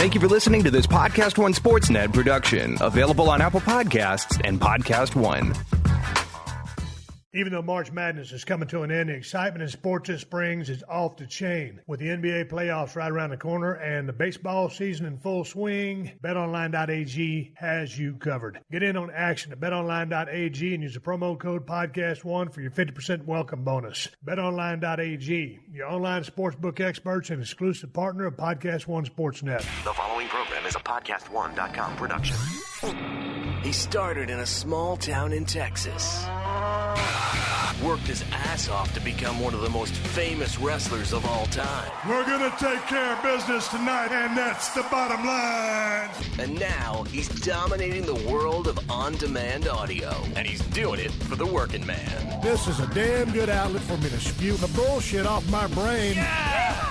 Thank you for listening to this PodcastOne Sportsnet production, available on Apple Podcasts and PodcastOne. Even though March Madness is coming to an end, the excitement in sports this spring is off the chain. With the NBA playoffs right around the corner and the baseball season in full swing, BetOnline.ag has you covered. Get in on action at BetOnline.ag and use the promo code PodcastOne for your 50% welcome bonus. BetOnline.ag, your online sportsbook experts and exclusive partner of PodcastOne Sportsnet. The following program is a PodcastOne.com production. He started in a small town in Texas. Worked his ass off to become one of the most famous wrestlers of all time. We're gonna take care of business tonight, and that's the bottom line. And now he's dominating the world of on-demand audio. And he's doing it for the working man. This is a damn good outlet for me to spew the bullshit off my brain. Yeah!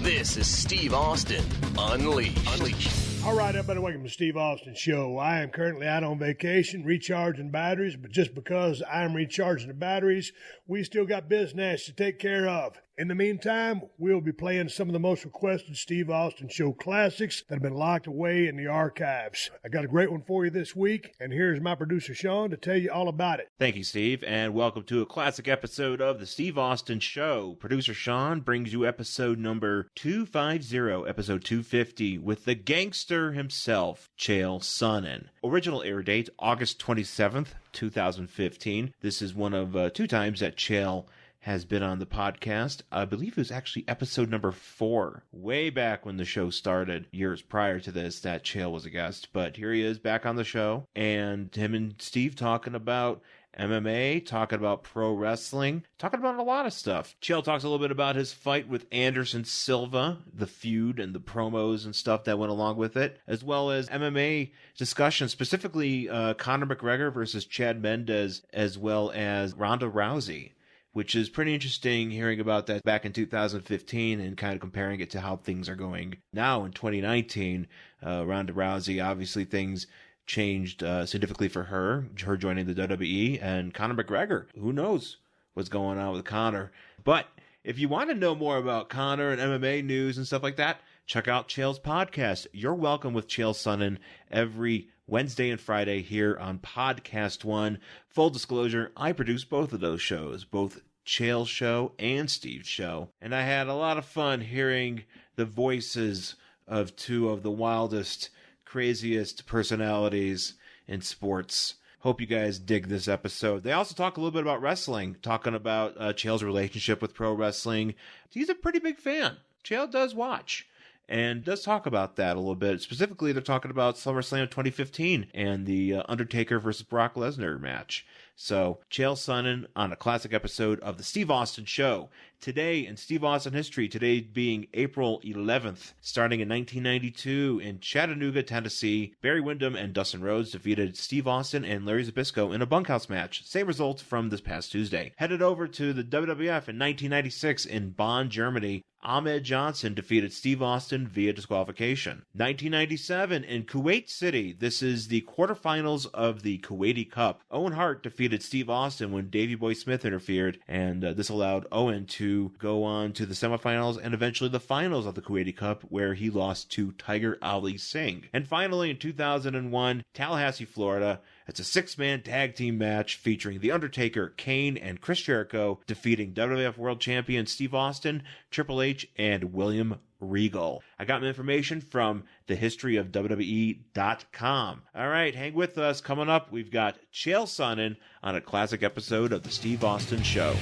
This is Steve Austin, Unleashed. All right, everybody, welcome to Steve Austin Show. I am currently out on vacation, recharging batteries, but just because I'm recharging the batteries, we still got business to take care of. In the meantime, we'll be playing some of the most requested Steve Austin Show classics that have been locked away in the archives. I got a great one for you this week, and here's my producer, Sean, to tell you all about it. Thank you, Steve, and welcome to a classic episode of the Steve Austin Show. Producer Sean brings you episode number 250, episode 250, with the Gangster himself, Chael Sonnen. Original air date, August 27th, 2015. This is one of two times that Chael has been on the podcast. I believe it was actually episode number 4, way back when the show started, years prior to this, that Chael was a guest. But here he is back on the show, and him and Steve talking about MMA, talking about pro wrestling, talking about a lot of stuff. Chael talks a little bit about his fight with Anderson Silva, the feud and the promos and stuff that went along with it, as well as MMA discussion, specifically Conor McGregor versus Chad Mendes, as well as Ronda Rousey, which is pretty interesting hearing about that back in 2015 and kind of comparing it to how things are going now in 2019. Ronda Rousey, obviously things changed significantly for her joining the WWE, and Conor McGregor, who knows what's going on with Conor. But if you want to know more about Conor and MMA news and stuff like that, check out Chael's podcast, You're Welcome with Chael Sonnen, every Wednesday and Friday here on PodcastOne. Full disclosure, I produce both of those shows, both Chael's show and Steve's show. And I had a lot of fun hearing the voices of two of the wildest, craziest personalities in sports. Hope you guys dig this episode. They also talk a little bit about wrestling, talking about Chael's relationship with pro wrestling. He's a pretty big fan. Chael does watch and does talk about that a little bit. Specifically, they're talking about SummerSlam 2015 and the Undertaker versus Brock Lesnar match. So, Chael Sonnen on a classic episode of the Steve Austin Show. Today in Steve Austin history, today being April 11th, starting in 1992 in Chattanooga, Tennessee, Barry Windham and Dustin Rhodes defeated Steve Austin and Larry Zbyszko in a bunkhouse match. Same results from this past Tuesday. Headed over to the WWF in 1996 in Bonn, Germany, Ahmed Johnson defeated Steve Austin via disqualification. 1997 in Kuwait City, this is the quarterfinals of the Kuwaiti Cup. Owen Hart defeated Steve Austin when Davey Boy Smith interfered, and this allowed Owen to go on to the semifinals and eventually the finals of the Kuwaiti Cup, where he lost to Tiger Ali Singh. And finally, in 2001, Tallahassee, Florida, it's a 6-man tag team match featuring The Undertaker, Kane, and Chris Jericho defeating WWF World Champion Steve Austin, Triple H, and William Regal. I got my information from thehistoryofwwe.com. All right, hang with us. Coming up, we've got Chael Sonnen on a classic episode of the Steve Austin Show.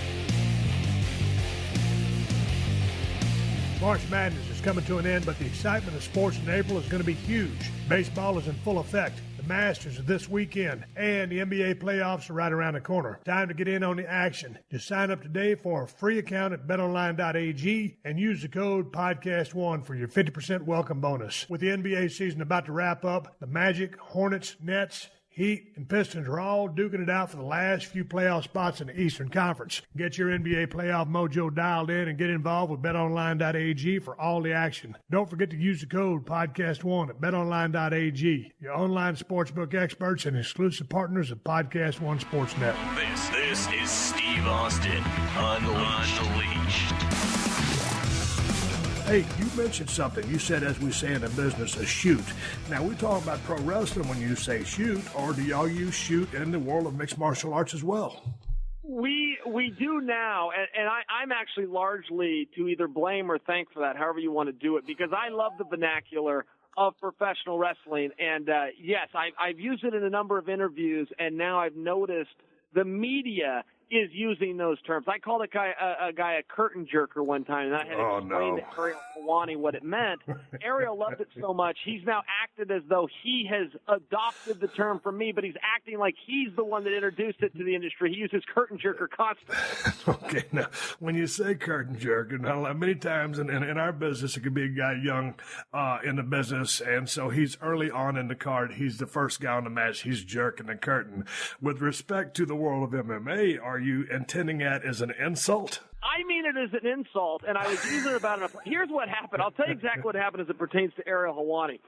March Madness is coming to an end, but the excitement of sports in April is going to be huge. Baseball is in full effect. The Masters are this weekend, and the NBA playoffs are right around the corner. Time to get in on the action. Just sign up today for a free account at betonline.ag and use the code PODCAST1 for your 50% welcome bonus. With the NBA season about to wrap up, the Magic, Hornets, Nets, Heat, and Pistons are all duking it out for the last few playoff spots in the Eastern Conference. Get your NBA playoff mojo dialed in and get involved with betonline.ag for all the action. Don't forget to use the code PODCAST1 at betonline.ag, your online sportsbook experts and exclusive partners of PodcastOne Sportsnet. This is Steve Austin, Unleashed. Hey, you mentioned something. You said, as we say in the business, a shoot. Now, we talk about pro wrestling when you say shoot, or do y'all use shoot in the world of mixed martial arts as well? We do now, and I'm actually largely to either blame or thank for that, however you want to do it, because I love the vernacular of professional wrestling. And yes, I've used it in a number of interviews, and now I've noticed the media is using those terms. I called a guy a curtain jerker one time, and I had to explain to Ariel Helwani what it meant. Ariel loved it so much, he's now acted as though he has adopted the term from me, but he's acting like he's the one that introduced it to the industry. He uses curtain jerker constantly. Okay, now, when you say curtain jerker, now, many times in our business, it could be a guy young in the business, and so he's early on in the card. He's the first guy on the match. He's jerking the curtain. With respect to the world of MMA, are you intending that as an insult? I mean it as an insult, and I was using it about it. Here's what happened. I'll tell you exactly what happened as it pertains to Ariel Helwani.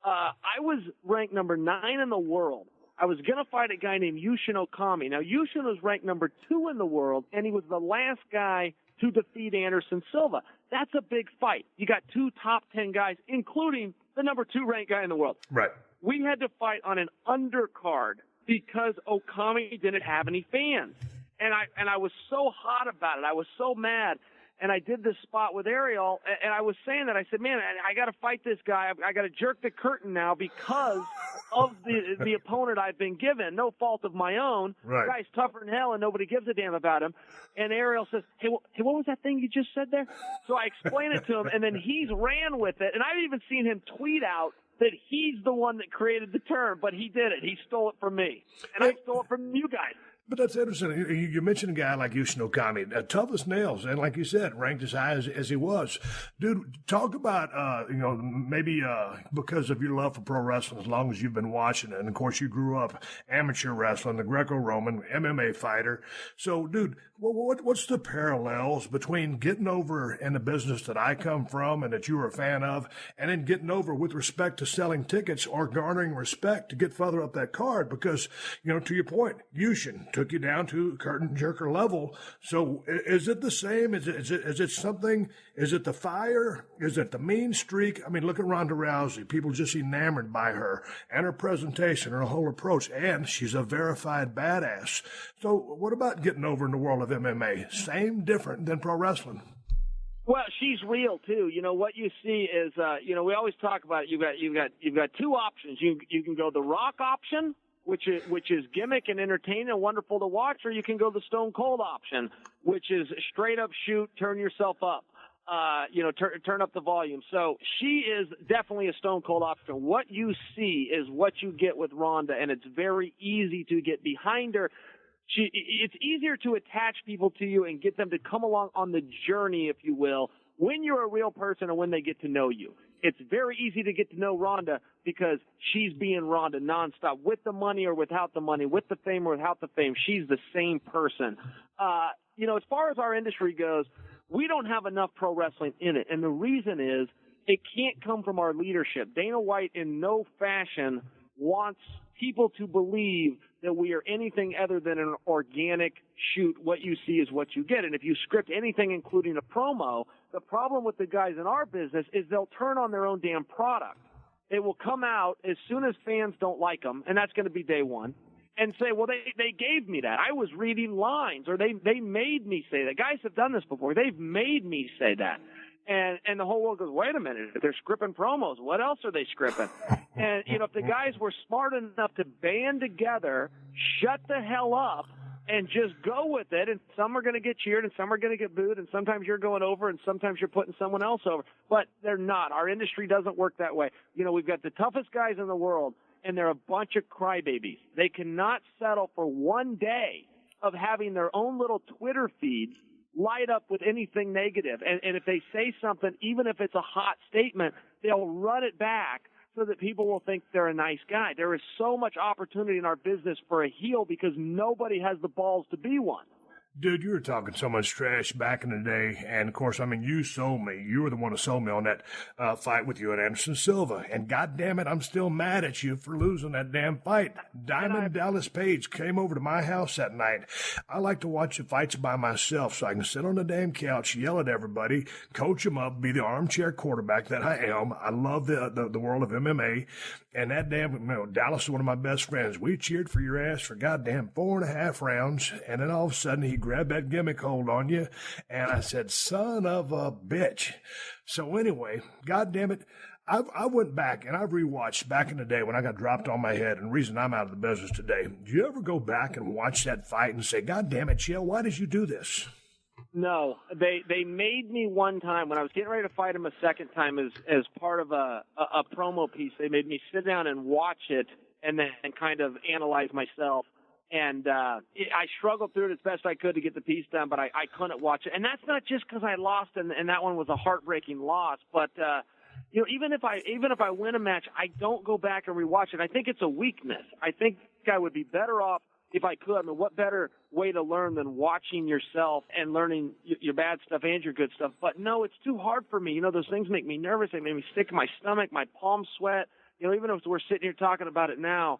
I was ranked number 9 in the world. I was going to fight a guy named Yushin Okami. Now, Yushin was ranked number 2 in the world, and he was the last guy to defeat Anderson Silva. That's a big fight. You got 2 top 10 guys, including the number 2 ranked guy in the world. Right. We had to fight on an undercard because Okami didn't have any fans. And I was so hot about it. I was so mad. And I did this spot with Ariel, and I was saying that. I said, man, I got to fight this guy. I got to jerk the curtain now because of the opponent I've been given. No fault of my own. Right. The guy's tougher than hell, and nobody gives a damn about him. And Ariel says, hey, what was that thing you just said there? So I explained it to him, and then he's ran with it. And I've even seen him tweet out that he's the one that created the term, but he did it. He stole it from me. And I stole it from you guys. But that's interesting. You mentioned a guy like Yushin Okami, tough as nails, and like you said, ranked as high as he was. Dude, talk about, maybe because of your love for pro wrestling, as long as you've been watching it, and of course you grew up amateur wrestling, the Greco-Roman MMA fighter. So, dude, what's the parallels between getting over in the business that I come from and that you were a fan of, and then getting over with respect to selling tickets or garnering respect to get further up that card? Because, to your point, Yushin took you down to curtain jerker level. So is it the same? Is it something? Is it the fire? Is it the mean streak? I mean, look at Ronda Rousey. People just enamored by her and her presentation, her whole approach, and she's a verified badass. So what about getting over in the world of MMA? Same, different than pro wrestling? Well, she's real too. What you see is, we always talk about it. You've got 2 options. You can go the Rock option, which is gimmick and entertaining and wonderful to watch, or you can go the Stone Cold option, which is straight up shoot, turn yourself up, turn up the volume. So she is definitely a Stone Cold option. What you see is what you get with Ronda, and it's very easy to get behind her. It's easier to attach people to you and get them to come along on the journey, if you will, when you're a real person and when they get to know you. It's very easy to get to know Ronda because she's being Ronda nonstop, with the money or without the money, with the fame or without the fame. She's the same person. As far as our industry goes, we don't have enough pro wrestling in it. And the reason is it can't come from our leadership. Dana White in no fashion wants people to believe that we are anything other than an organic shoot. What you see is what you get. And if you script anything, including a promo, the problem with the guys in our business is they'll turn on their own damn product. It will come out as soon as fans don't like them, and that's going to be day one, and say, well, they gave me that. I was reading lines, or they made me say that. Guys have done this before. They've made me say that. And the whole world goes, wait a minute, if they're scripting promos, what else are they scripting? And, if the guys were smart enough to band together, shut the hell up, and just go with it, and some are going to get cheered, and some are going to get booed, and sometimes you're going over, and sometimes you're putting someone else over. But they're not. Our industry doesn't work that way. We've got the toughest guys in the world, and they're a bunch of crybabies. They cannot settle for one day of having their own little Twitter feeds light up with anything negative. And if they say something, even if it's a hot statement, they'll run it back so that people will think they're a nice guy. There is so much opportunity in our business for a heel because nobody has the balls to be one. Dude, you were talking so much trash back in the day, and of course, I mean, you sold me. You were the one who sold me on that fight with you and Anderson Silva, and goddamn it, I'm still mad at you for losing that damn fight. Diamond Dallas Page came over to my house that night. I like to watch the fights by myself, so I can sit on the damn couch, yell at everybody, coach them up, be the armchair quarterback that I am. I love the world of MMA, and that damn Dallas is one of my best friends. We cheered for your ass for goddamn 4.5 rounds, and then all of a sudden he grabbed that gimmick hold on you, and I said, son of a bitch. So anyway, goddamn it, I went back and I've rewatched back in the day when I got dropped on my head, and the reason I'm out of the business today. Do you ever go back and watch that fight and say, God damn it, Chael, why did you do this? No, they made me one time when I was getting ready to fight him a second time as part of a promo piece. They made me sit down and watch it and then kind of analyze myself. And I struggled through it as best I could to get the piece done, but I couldn't watch it. And that's not just because I lost, and that one was a heartbreaking loss. But even if I win a match, I don't go back and rewatch it. I think it's a weakness. I think I would be better off if I could. I mean, what better way to learn than watching yourself and learning your bad stuff and your good stuff? But no, it's too hard for me. Those things make me nervous. They make me sick in my stomach. My palms sweat. Even if we're sitting here talking about it now.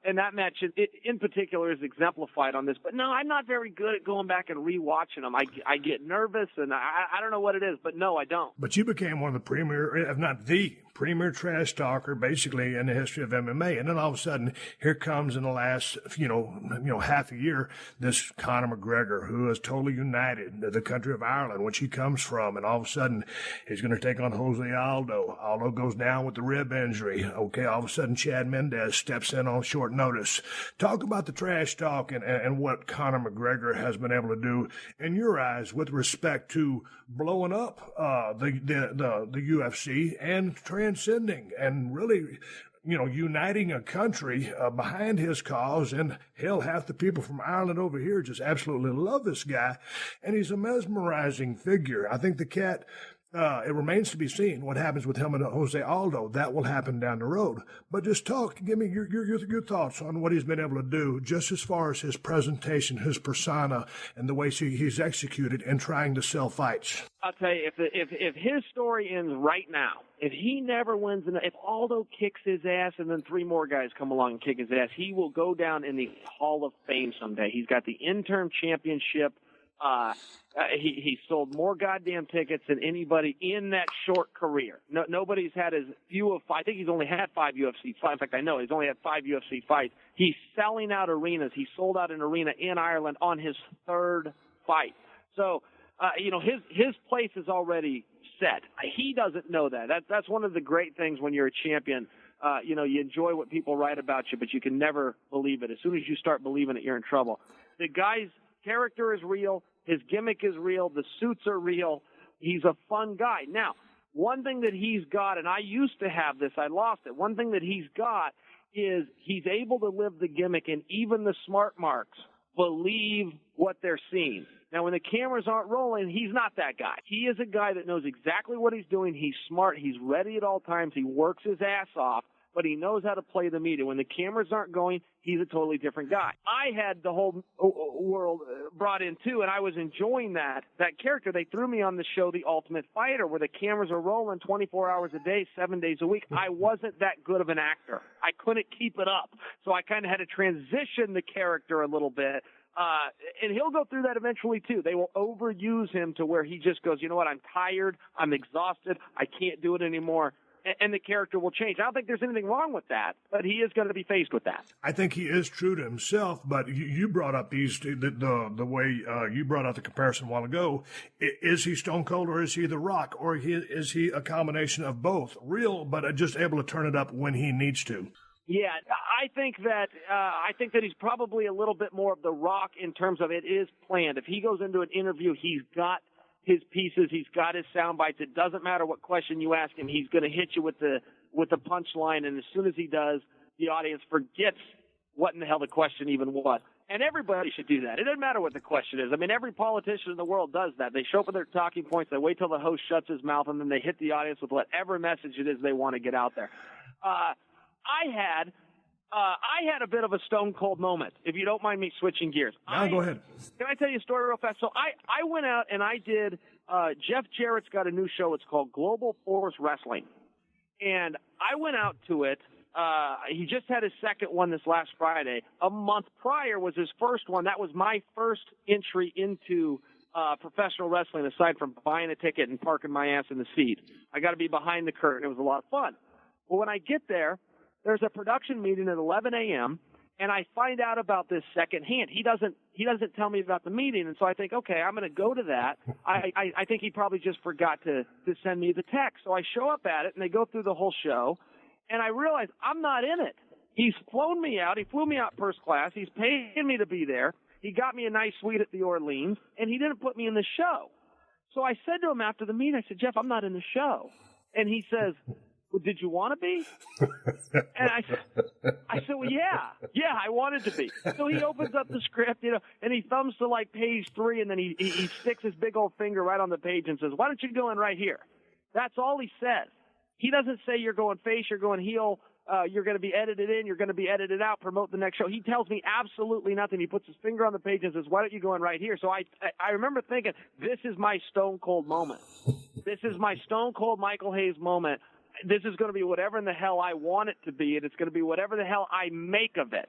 And that match in particular is exemplified on this. But no, I'm not very good at going back and rewatching them. I get nervous, and I don't know what it is, but no, I don't. But you became one of the premier, if not the premier trash talker, basically, in the history of MMA. And then all of a sudden, here comes in the last, half a year, this Conor McGregor, who has totally united the country of Ireland, which he comes from. And all of a sudden, he's going to take on Jose Aldo. Aldo goes down with the rib injury. Okay, all of a sudden, Chad Mendez steps in on short notice. Talk about the trash talk and what Conor McGregor has been able to do in your eyes with respect to blowing up the UFC and transcending and really, uniting a country behind his cause. And hell, half the people from Ireland over here just absolutely love this guy. And he's a mesmerizing figure. I think the cat, it remains to be seen what happens with him and Jose Aldo. That will happen down the road. But just give me your thoughts on what he's been able to do, just as far as his presentation, his persona, and the way he's executed in trying to sell fights. I'll tell you, if his story ends right now, if he never wins, if Aldo kicks his ass and then 3 more guys come along and kick his ass, he will go down in the Hall of Fame someday. He's got the interim championship. He sold more goddamn tickets than anybody in that short career. Nobody's had as few of 5. I think he's only had 5 UFC fights. In fact, I know he's only had 5 UFC fights. He's selling out arenas. He sold out an arena in Ireland on his 3rd fight. So, his place is already set. He doesn't know that. That's one of the great things when you're a champion. You enjoy what people write about you, but you can never believe it. As soon as you start believing it, you're in trouble. The guy's character is real. His gimmick is real. The suits are real. He's a fun guy. Now, one thing that he's got, and I used to have this, I lost it. One thing that he's got is he's able to live the gimmick, and even the smart marks believe what they're seeing. Now, when the cameras aren't rolling, he's not that guy. He is a guy that knows exactly what he's doing. He's smart. He's ready at all times. He works his ass off, but he knows how to play the media. When the cameras aren't going, he's a totally different guy. I had the whole world brought in, too, and I was enjoying that character. They threw me on the show The Ultimate Fighter, where the cameras are rolling 24 hours a day, 7 days a week. I wasn't that good of an actor. I couldn't keep it up, so I kind of had to transition the character a little bit. And he'll go through that eventually, too. They will overuse him to where he just goes, you know what, I'm tired, I'm exhausted, I can't do it anymore. And the character will change. I don't think there's anything wrong with that, but he is going to be faced with that. I think he is true to himself, but you brought up the way you brought out the comparison a while ago. Is he Stone Cold or is he The Rock, or is he a combination of both? Real, but just able to turn it up when he needs to. Yeah, I think that he's probably a little bit more of The Rock in terms of it is planned. If he goes into an interview, he's got his pieces, he's got his sound bites. It doesn't matter what question you ask him, he's going to hit you with the punchline, and as soon as he does, the audience forgets what in the hell the question even was. And everybody should do that. It doesn't matter what the question is. I mean, every politician in the world does that. They show up with their talking points, they wait till the host shuts his mouth, and then they hit the audience with whatever message it is they want to get out there. I had I had a bit of a stone cold moment, if you don't mind me switching gears. Go ahead. Can I tell you a story real fast? So I went out and I did, Jeff Jarrett's got a new show. It's called Global Force Wrestling. And I went out to it. He just had his second one this last Friday. A month prior was his first one. That was my first entry into professional wrestling, aside from buying a ticket and parking my ass in the seat. I got to be behind the curtain. It was a lot of fun. Well, when I get there, there's a production meeting at 11 a.m., and I find out about this secondhand. He doesn't tell me about the meeting, and so I think, okay, I'm going to go to that. I think he probably just forgot to send me the text. So I show up at it, and they go through the whole show, and I realize I'm not in it. He's flown me out. He flew me out first class. He's paying me to be there. He got me a nice suite at the Orleans, and he didn't put me in the show. So I said to him after the meeting, I said, Jeff, I'm not in the show. And he says, well, did you want to be? And I said, well, yeah, I wanted to be. So he opens up the script, and he thumbs to like page 3, and then he sticks his big old finger right on the page and says, why don't you go in right here? That's all he says. He doesn't say you're going face, you're going heel, you're going to be edited in, you're going to be edited out, promote the next show. He tells me absolutely nothing. He puts his finger on the page and says, why don't you go in right here? So I remember thinking, this is my stone cold moment. This is my stone cold Michael Hayes moment. This is going to be whatever in the hell I want it to be, and it's going to be whatever the hell I make of it.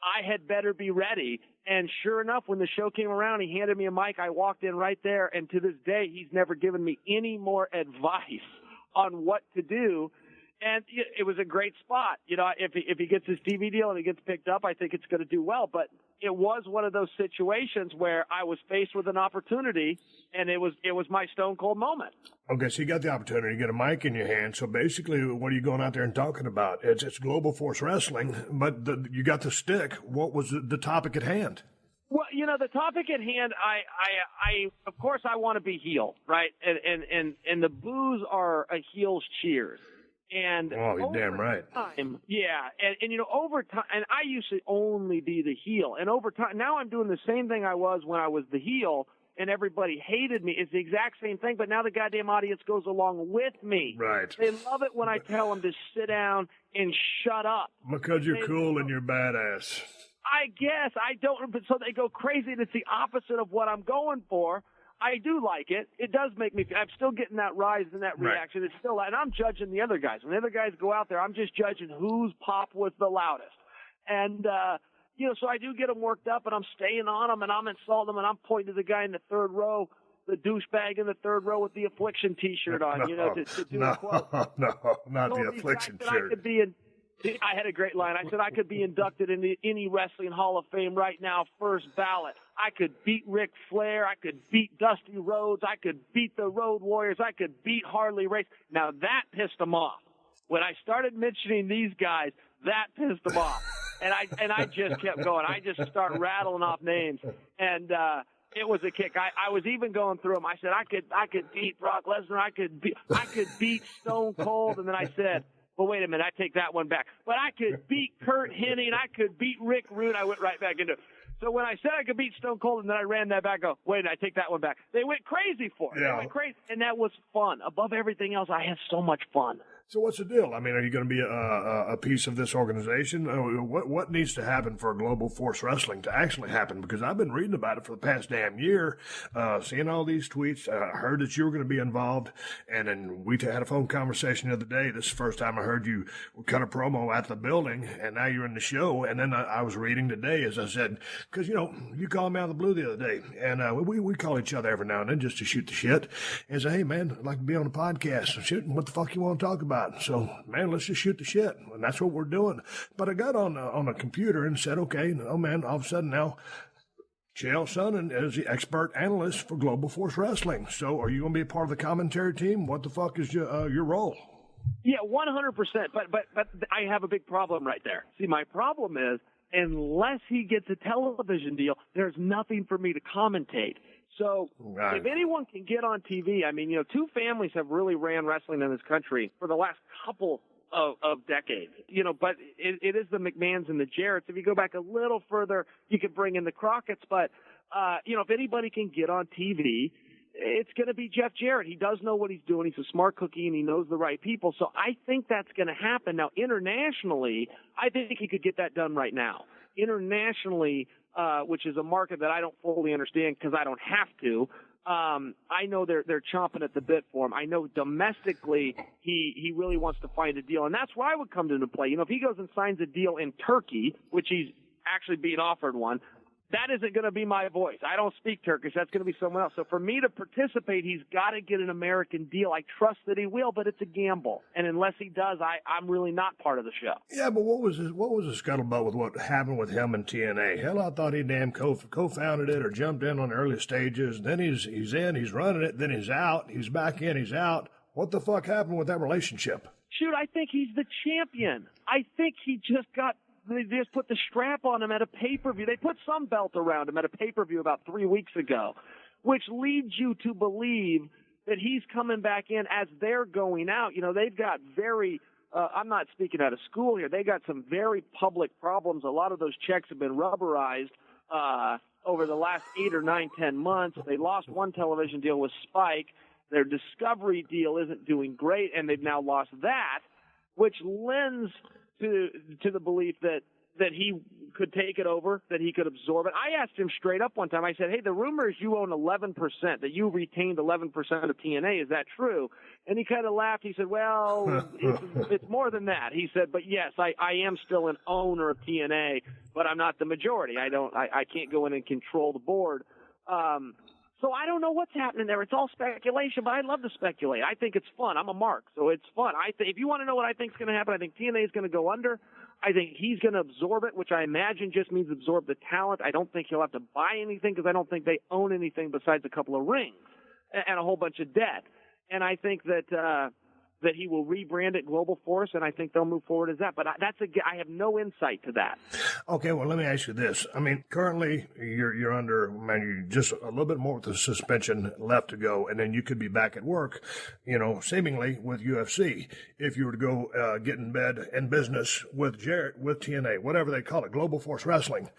I had better be ready. And sure enough, when the show came around, he handed me a mic. I walked in right there, and to this day, he's never given me any more advice on what to do. And it was a great spot. If he gets his TV deal and he gets picked up, I think it's going to do well. But it was one of those situations where I was faced with an opportunity, and it was my stone cold moment. Okay, so you got the opportunity to get a mic in your hand. So basically, what are you going out there and talking about? It's Global Force Wrestling, but you got the stick. What was the topic at hand? Well, the topic at hand, I of course I want to be heel, right? And the boos are a heel's cheers. And you're damn right. Yeah, and over time, and I used to only be the heel, and over time, now I'm doing the same thing I was when I was the heel, and everybody hated me. It's the exact same thing, but now the goddamn audience goes along with me. Right. They love it when I tell them to sit down and shut up. Because you're cool and you're badass. I guess I don't, but so they go crazy. And it's the opposite of what I'm going for. I do like it. It does make me. I'm still getting that rise and that reaction. Right. It's still, and I'm judging the other guys. When the other guys go out there, I'm just judging whose pop was the loudest. And so I do get them worked up, and I'm staying on them, and I'm insulting them, and I'm pointing to the guy in the third row, the douchebag in the third row with the Affliction T-shirt on. To do a quote. No, not the Affliction shirt. I had a great line. I said I could be inducted into any wrestling Hall of Fame right now, first ballot. I could beat Ric Flair. I could beat Dusty Rhodes. I could beat the Road Warriors. I could beat Harley Race. Now that pissed them off. When I started mentioning these guys, that pissed them off. And I just kept going. I just started rattling off names. And it was a kick. I was even going through them. I said I could beat Brock Lesnar. I could beat Stone Cold. And then I said, well, wait a minute, I take that one back. But I could beat Kurt Hennig, I could beat Rick Rude. I went right back into it. So when I said I could beat Stone Cold and then I ran that back, wait, I take that one back. They went crazy for it. Yeah. They went crazy. And that was fun. Above everything else, I had so much fun. So what's the deal? I mean, are you going to be a piece of this organization? What needs to happen for Global Force Wrestling to actually happen? Because I've been reading about it for the past damn year, seeing all these tweets. I heard that you were going to be involved, and then we had a phone conversation the other day. This is the first time I heard you cut a promo at the building, and now you're in the show. And then I was reading today, as I said, because, you called me out of the blue the other day, and we call each other every now and then just to shoot the shit, and say, hey, man, I'd like to be on the podcast. And shoot, what the fuck you want to talk about? So, man, let's just shoot the shit. And that's what we're doing. But I got on a computer and said, okay, man, all of a sudden now, Chael Sonnen is the expert analyst for Global Force Wrestling. So are you going to be a part of the commentary team? What the fuck is your role? Yeah, 100%. But I have a big problem right there. See, my problem is, unless he gets a television deal, there's nothing for me to commentate. So if anyone can get on TV, I mean, two families have really ran wrestling in this country for the last couple of decades, but it is the McMahons and the Jarretts. If you go back a little further, you could bring in the Crockett's, but, if anybody can get on TV, it's going to be Jeff Jarrett. He does know what he's doing. He's a smart cookie, and he knows the right people. So I think that's going to happen. Now, internationally, I think he could get that done right now. Internationally, which is a market that I don't fully understand because I don't have to, I know they're chomping at the bit for him. I know domestically he really wants to find a deal, and that's where I would come into play. If he goes and signs a deal in Turkey, which he's actually being offered one, that isn't going to be my voice. I don't speak Turkish. That's going to be someone else. So for me to participate, he's got to get an American deal. I trust that he will, but it's a gamble. And unless he does, I'm really not part of the show. Yeah, but what was the scuttlebutt with what happened with him and TNA? Hell, I thought he damn co-founded it or jumped in on the early stages. Then he's in, he's running it. Then he's out. He's back in, he's out. What the fuck happened with that relationship? Shoot, I think he's the champion. I think he they just put the strap on him at a pay-per-view. They put some belt around him at a pay-per-view about 3 weeks ago, which leads you to believe that he's coming back in as they're going out. They've got I'm not speaking out of school here. They got some very public problems. A lot of those checks have been rubberized over the last 8 or 9, 10 months. They lost one television deal with Spike. Their Discovery deal isn't doing great, and they've now lost that, which lends to the belief that he could take it over, that he could absorb it. I asked him straight up one time. I said, hey, the rumor is you own 11%, that you retained 11% of TNA. Is that true? And he kind of laughed. He said, well, it's more than that. He said, but yes, I am still an owner of TNA, but I'm not the majority. I can't go in and control the board. So I don't know what's happening there. It's all speculation, but I love to speculate. I think it's fun. I'm a mark, so it's fun. If you want to know what I think is going to happen, I think TNA is going to go under. I think he's going to absorb it, which I imagine just means absorb the talent. I don't think he'll have to buy anything because I don't think they own anything besides a couple of rings and a whole bunch of debt. And I think that he will rebrand it Global Force, and I think they'll move forward as that. But I have no insight to that. Okay, well, let me ask you this. I mean, currently you're under, you just a little bit more with the suspension left to go, and then you could be back at work, seemingly with UFC. If you were to go get in bed in business with Jarrett, with TNA, whatever they call it, Global Force Wrestling,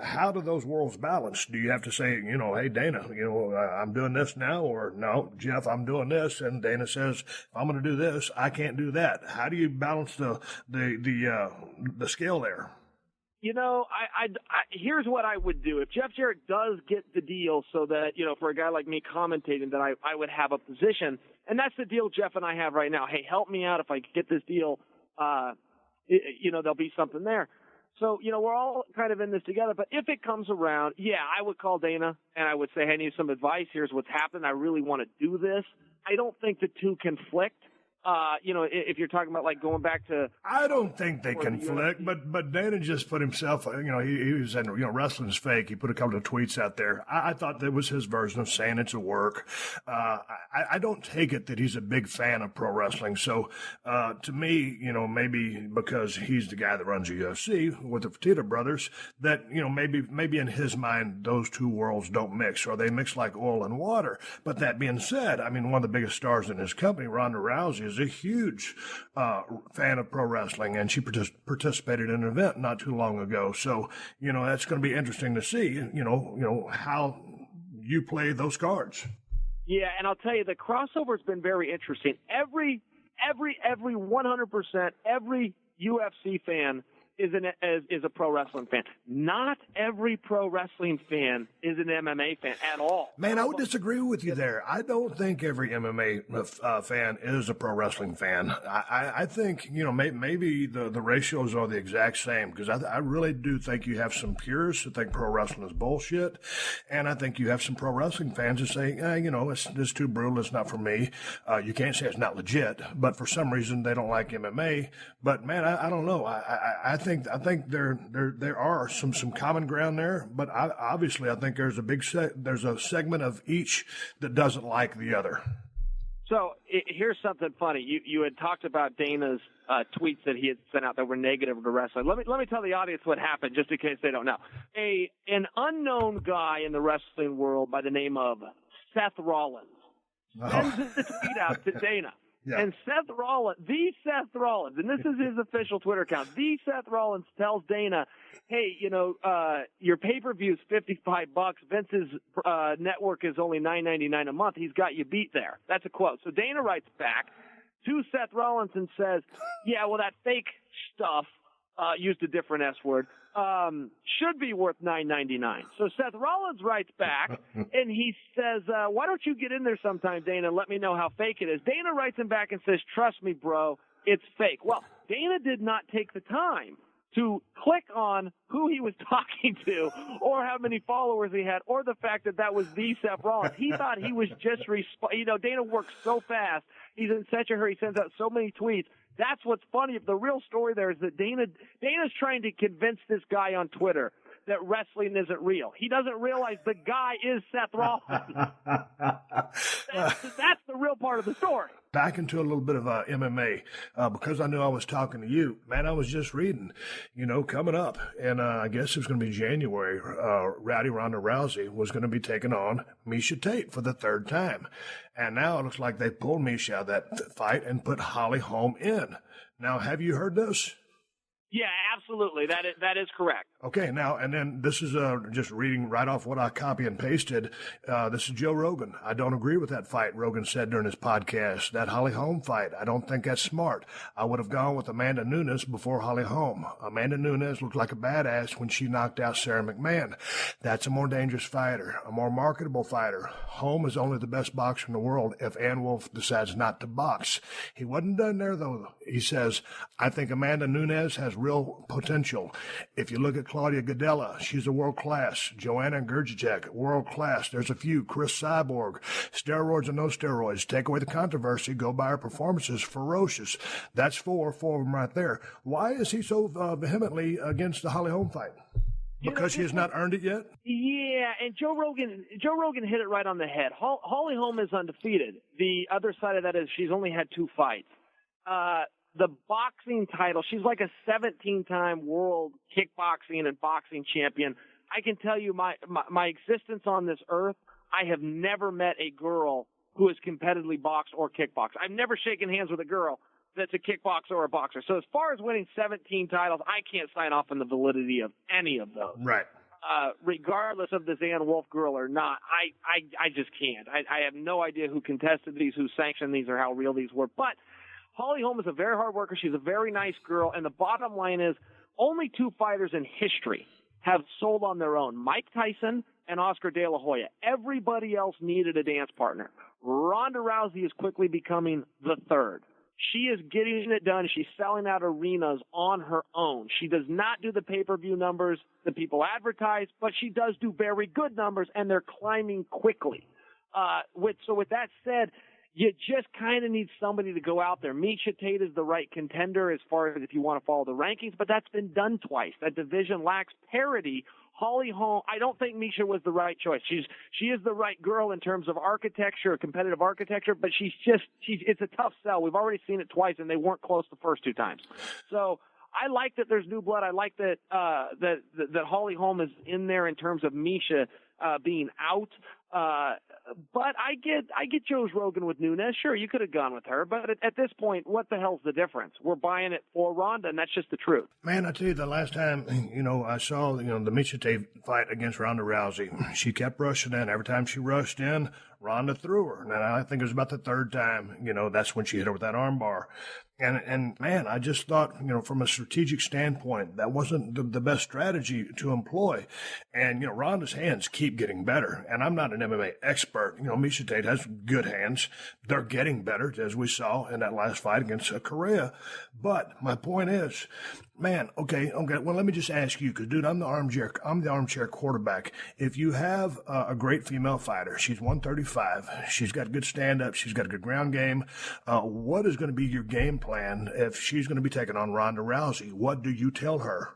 how do those worlds balance? Do you have to say, hey, Dana, I'm doing this now, or no, Jeff, I'm doing this, and Dana says, I'm going to do this, I can't do that. How do you balance the scale there? Here's what I would do. If Jeff Jarrett does get the deal so that, for a guy like me commentating, that I would have a position, and that's the deal Jeff and I have right now. Hey, help me out if I get this deal, there'll be something there. So, we're all kind of in this together, but if it comes around, I would call Dana and I would say, hey, I need some advice. Here's what's happened. I really want to do this. I don't think the two conflict. If you're talking about like going back to, I don't think they conflict, but Dana just put himself, he was saying, wrestling's fake. He put a couple of tweets out there. I thought that was his version of saying it's a work. I don't take it that he's a big fan of pro wrestling. So, to me, maybe because he's the guy that runs the UFC with the Fertitta brothers, that, maybe in his mind, those two worlds don't mix, or they mix like oil and water. But that being said, one of the biggest stars in his company, Ronda Rousey, is a huge fan of pro wrestling, and she participated in an event not too long ago. So, that's going to be interesting to see, how you play those cards. Yeah, and I'll tell you, the crossover has been very interesting. Every 100%, every UFC fan is a pro wrestling fan. Not every pro wrestling fan is an MMA fan at all. Man, I would disagree with you there. I don't think every MMA fan is a pro wrestling fan. I think, maybe the ratios are the exact same, because I really do think you have some purists that think pro wrestling is bullshit, and I think you have some pro wrestling fans that say, it's too brutal, it's not for me. You can't say it's not legit, but for some reason they don't like MMA. But man, I don't know. I think there are some common ground there, but obviously I think there's a segment of each that doesn't like the other. So here's something funny. You had talked about Dana's tweets that he had sent out that were negative to wrestling. Let me tell the audience what happened, just in case they don't know. An unknown guy in the wrestling world by the name of Seth Rollins sends a tweet out to Dana. Yeah. And Seth Rollins, and this is his official Twitter account, the Seth Rollins tells Dana, hey, your pay-per-view is $55. Vince's network is only $9.99 a month. He's got you beat there. That's a quote. So Dana writes back to Seth Rollins and says, yeah, well, that fake stuff, used a different S word, should be worth $9.99. So Seth Rollins writes back and he says, why don't you get in there sometime, Dana, and let me know how fake it is. Dana writes him back and says, trust me, bro, it's fake. Well, Dana did not take the time to click on who he was talking to or how many followers he had or the fact that was the Seth Rollins. He thought he was just Dana works so fast. He's in such a hurry. He sends out so many tweets. That's what's funny. The real story there is that Dana's trying to convince this guy on Twitter that wrestling isn't real. He doesn't realize the guy is Seth Rollins. That's the real part of the story. Back into a little bit of MMA, because I knew I was talking to you, man, I was just reading, coming up, and I guess it was going to be January, Ronda Rousey was going to be taking on Miesha Tate for the third time. And now it looks like they pulled Miesha out of that fight and put Holly Holm in. Now, have you heard this? Yeah, absolutely. That is correct. Okay, now, and then this is just reading right off what I copy and pasted. This is Joe Rogan. I don't agree with that fight, Rogan said during his podcast. That Holly Holm fight, I don't think that's smart. I would have gone with Amanda Nunes before Holly Holm. Amanda Nunes looked like a badass when she knocked out Sarah McMahon. That's a more dangerous fighter, a more marketable fighter. Holm is only the best boxer in the world if Ann Wolfe decides not to box. He wasn't done there, though. He says, I think Amanda Nunes has real potential. If you look at Claudia Gadelha, she's a world class. Joanna Gurjacek, world class. There's a few. Chris Cyborg, steroids or no steroids. Take away the controversy. Go by her performances. Ferocious. That's four of them right there. Why is he so vehemently against the Holly Holm fight? Because she has not earned it yet? Yeah, and Joe Rogan hit it right on the head. Holly Holm is undefeated. The other side of that is she's only had 2 fights. The boxing title, she's like a 17-time world kickboxing and boxing champion. I can tell you my existence on this earth, I have never met a girl who has competitively boxed or kickboxed. I've never shaken hands with a girl that's a kickboxer or a boxer. So as far as winning 17 titles, I can't sign off on the validity of any of those. Right. Regardless of this Ann Wolfe girl or not, I just can't. I have no idea who contested these, who sanctioned these, or how real these were. But Holly Holm is a very hard worker. She's a very nice girl. And the bottom line is only 2 fighters in history have sold on their own, Mike Tyson and Oscar De La Hoya. Everybody else needed a dance partner. Ronda Rousey is quickly becoming the third. She is getting it done. She's selling out arenas on her own. She does not do the pay-per-view numbers that people advertise, but she does do very good numbers, and they're climbing quickly. So with that said, you just kind of need somebody to go out there. Miesha Tate is the right contender as far as if you want to follow the rankings, but that's been done twice. That division lacks parity. Holly Holm, I don't think Miesha was the right choice. She is the right girl in terms of architecture, competitive architecture, but it's a tough sell. We've already seen it twice, and they weren't close the first 2 times. So I like that there's new blood. I like that that Holly Holm is in there in terms of Miesha being out. But I get Joe Rogan with Nunes. Sure, you could have gone with her, but at this point, what the hell's the difference? We're buying it for Ronda, and that's just the truth. Man, I tell you, the last time, I saw, the Miesha Tate fight against Ronda Rousey, she kept rushing in. Every time she rushed in, Ronda threw her. And I think it was about the 3rd time, that's when she hit her with that arm bar. And man, I just thought, from a strategic standpoint, that wasn't the best strategy to employ. And, Ronda's hands keep getting better. And I'm not an MMA expert. Miesha Tate has good hands. They're getting better, as we saw in that last fight against Correa. But my point is, man, okay. Well, let me just ask you, because, dude, I'm the armchair quarterback. If you have a great female fighter, she's 135, she's got good stand-up, she's got a good ground game, what is going to be your game plan if she's going to be taking on Ronda Rousey? What do you tell her?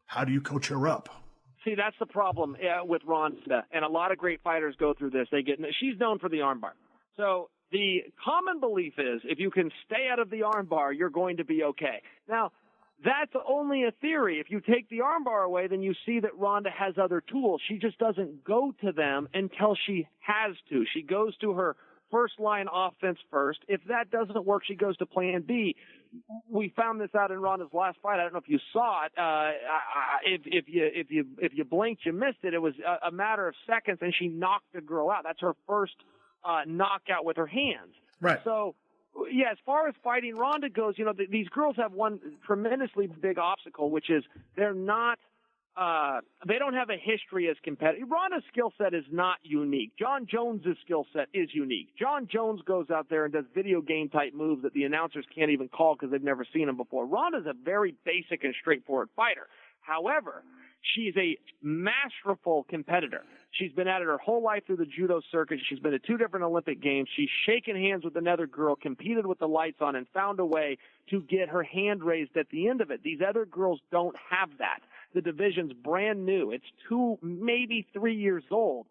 How do you coach her up? See, that's the problem with Ronda, and a lot of great fighters go through this. She's known for the armbar. So the common belief is if you can stay out of the armbar, you're going to be okay. Now, that's only a theory. If you take the armbar away, then you see that Ronda has other tools. She just doesn't go to them until she has to. She goes to her first-line offense first. If that doesn't work, she goes to plan B. We found this out in Ronda's last fight. I don't know if you saw it. If you blinked, you missed it. It was a matter of seconds, and she knocked the girl out. That's her first knockout with her hands. Right. So, yeah, as far as fighting Ronda goes, these girls have one tremendously big obstacle, which is they're not. They don't have a history as competitive. Ronda's skill set is not unique. John Jones's skill set is unique. John Jones goes out there and does video game type moves that the announcers can't even call because they've never seen them before. Ronda's a very basic and straightforward fighter. However, she's a masterful competitor. She's been at it her whole life through the judo circuit. She's been to 2 different Olympic Games. She's shaken hands with another girl, competed with the lights on, and found a way to get her hand raised at the end of it. These other girls don't have that. The division's brand new. It's 2, maybe 3 years old.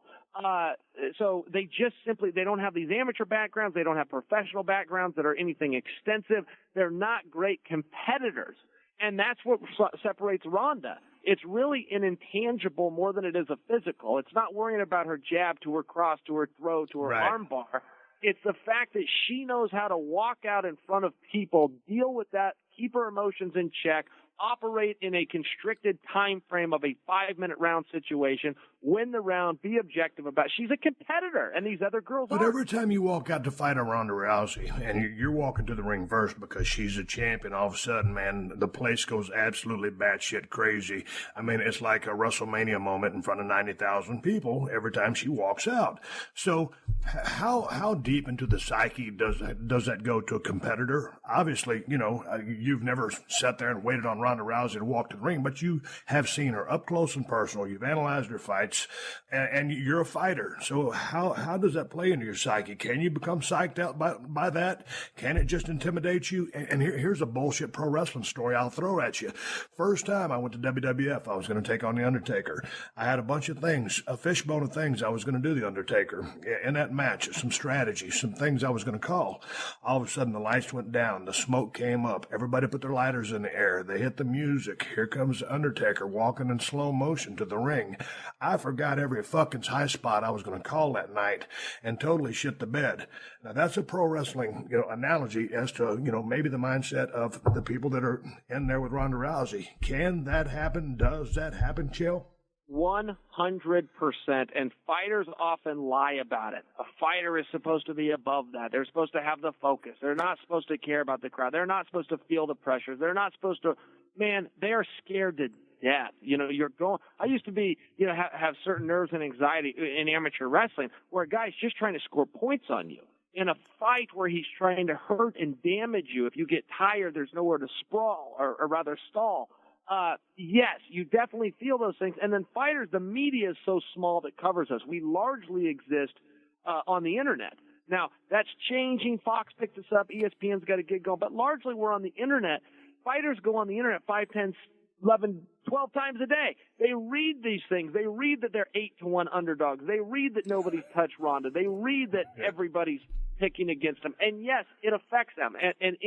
So they just simply, they don't have these amateur backgrounds. They don't have professional backgrounds that are anything extensive. They're not great competitors. And that's what separates Ronda. It's really an intangible more than it is a physical. It's not worrying about her jab to her cross, to her throw, to her armbar. It's the fact that she knows how to walk out in front of people, deal with that, keep her emotions in check, operate in a constricted time frame of a 5-minute round situation, win the round, be objective about it. She's a competitor, and these other girls But aren't. every time you walk out to fight a Ronda Rousey, and you're walking to the ring first because she's a champion, all of a sudden, man, the place goes absolutely batshit crazy. I mean, it's like a WrestleMania moment in front of 90,000 people every time she walks out. So how deep into the psyche does that go to a competitor? Obviously, you've never sat there and waited on Ronda Rousey to walk to the ring, but you have seen her up close and personal. You've analyzed her fights, and you're a fighter. So how does that play into your psyche? Can you become psyched out by that? Can it just intimidate you? And here's a bullshit pro wrestling story I'll throw at you. First time I went to WWF, I was going to take on the Undertaker. I had a bunch of things, a fishbone of things I was going to do the Undertaker in that match, some strategy, some things I was going to call. All of a sudden, the lights went down, the smoke came up, everybody put their lighters in the air, they hit the music. Here comes the Undertaker walking in slow motion to the ring. I forgot every fucking high spot I was going to call that night and totally shit the bed. Now that's a pro wrestling, analogy as to, maybe the mindset of the people that are in there with Ronda Rousey. Can that happen? Does that happen, Chael? 100%, and fighters often lie about it. A fighter is supposed to be above that. They're supposed to have the focus. They're not supposed to care about the crowd. They're not supposed to feel the pressures. They're not supposed to, man, they are scared to death. I used to be, have certain nerves and anxiety in amateur wrestling where a guy's just trying to score points on you. In a fight where he's trying to hurt and damage you, if you get tired, there's nowhere to sprawl or rather stall. Yes, you definitely feel those things. And then fighters, the media is so small that covers us. We largely exist on the internet. Now, that's changing. Fox picked us up. ESPN's got a gig going. But largely we're on the internet. Fighters go on the internet 5, 10, 11, 12 times a day. They read these things. They read that they're 8-1 underdogs. They read that nobody's touched Ronda. They read that everybody's picking against them. And yes, it affects them. And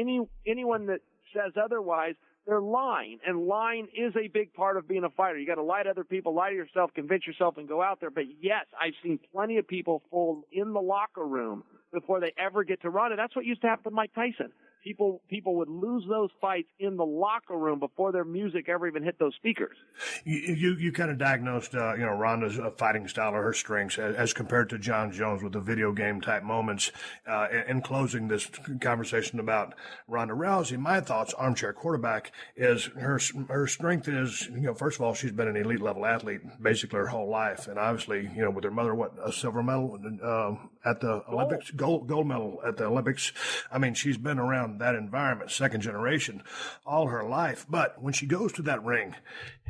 anyone that says otherwise, they're lying, and lying is a big part of being a fighter. You got to lie to other people, lie to yourself, convince yourself, and go out there. But yes, I've seen plenty of people fold in the locker room before they ever get to Ronda. That's what used to happen to Mike Tyson. People would lose those fights in the locker room before their music ever even hit those speakers. You kind of diagnosed, Ronda's fighting style or her strengths as compared to John Jones with the video game type moments. In closing this conversation about Ronda Rousey, my thoughts, armchair quarterback, is her strength is, first of all, she's been an elite level athlete basically her whole life, and obviously, with her mother, a silver medal at the Olympics, gold medal at the Olympics. I mean, she's been around that environment, second generation, all her life. But when she goes to that ring,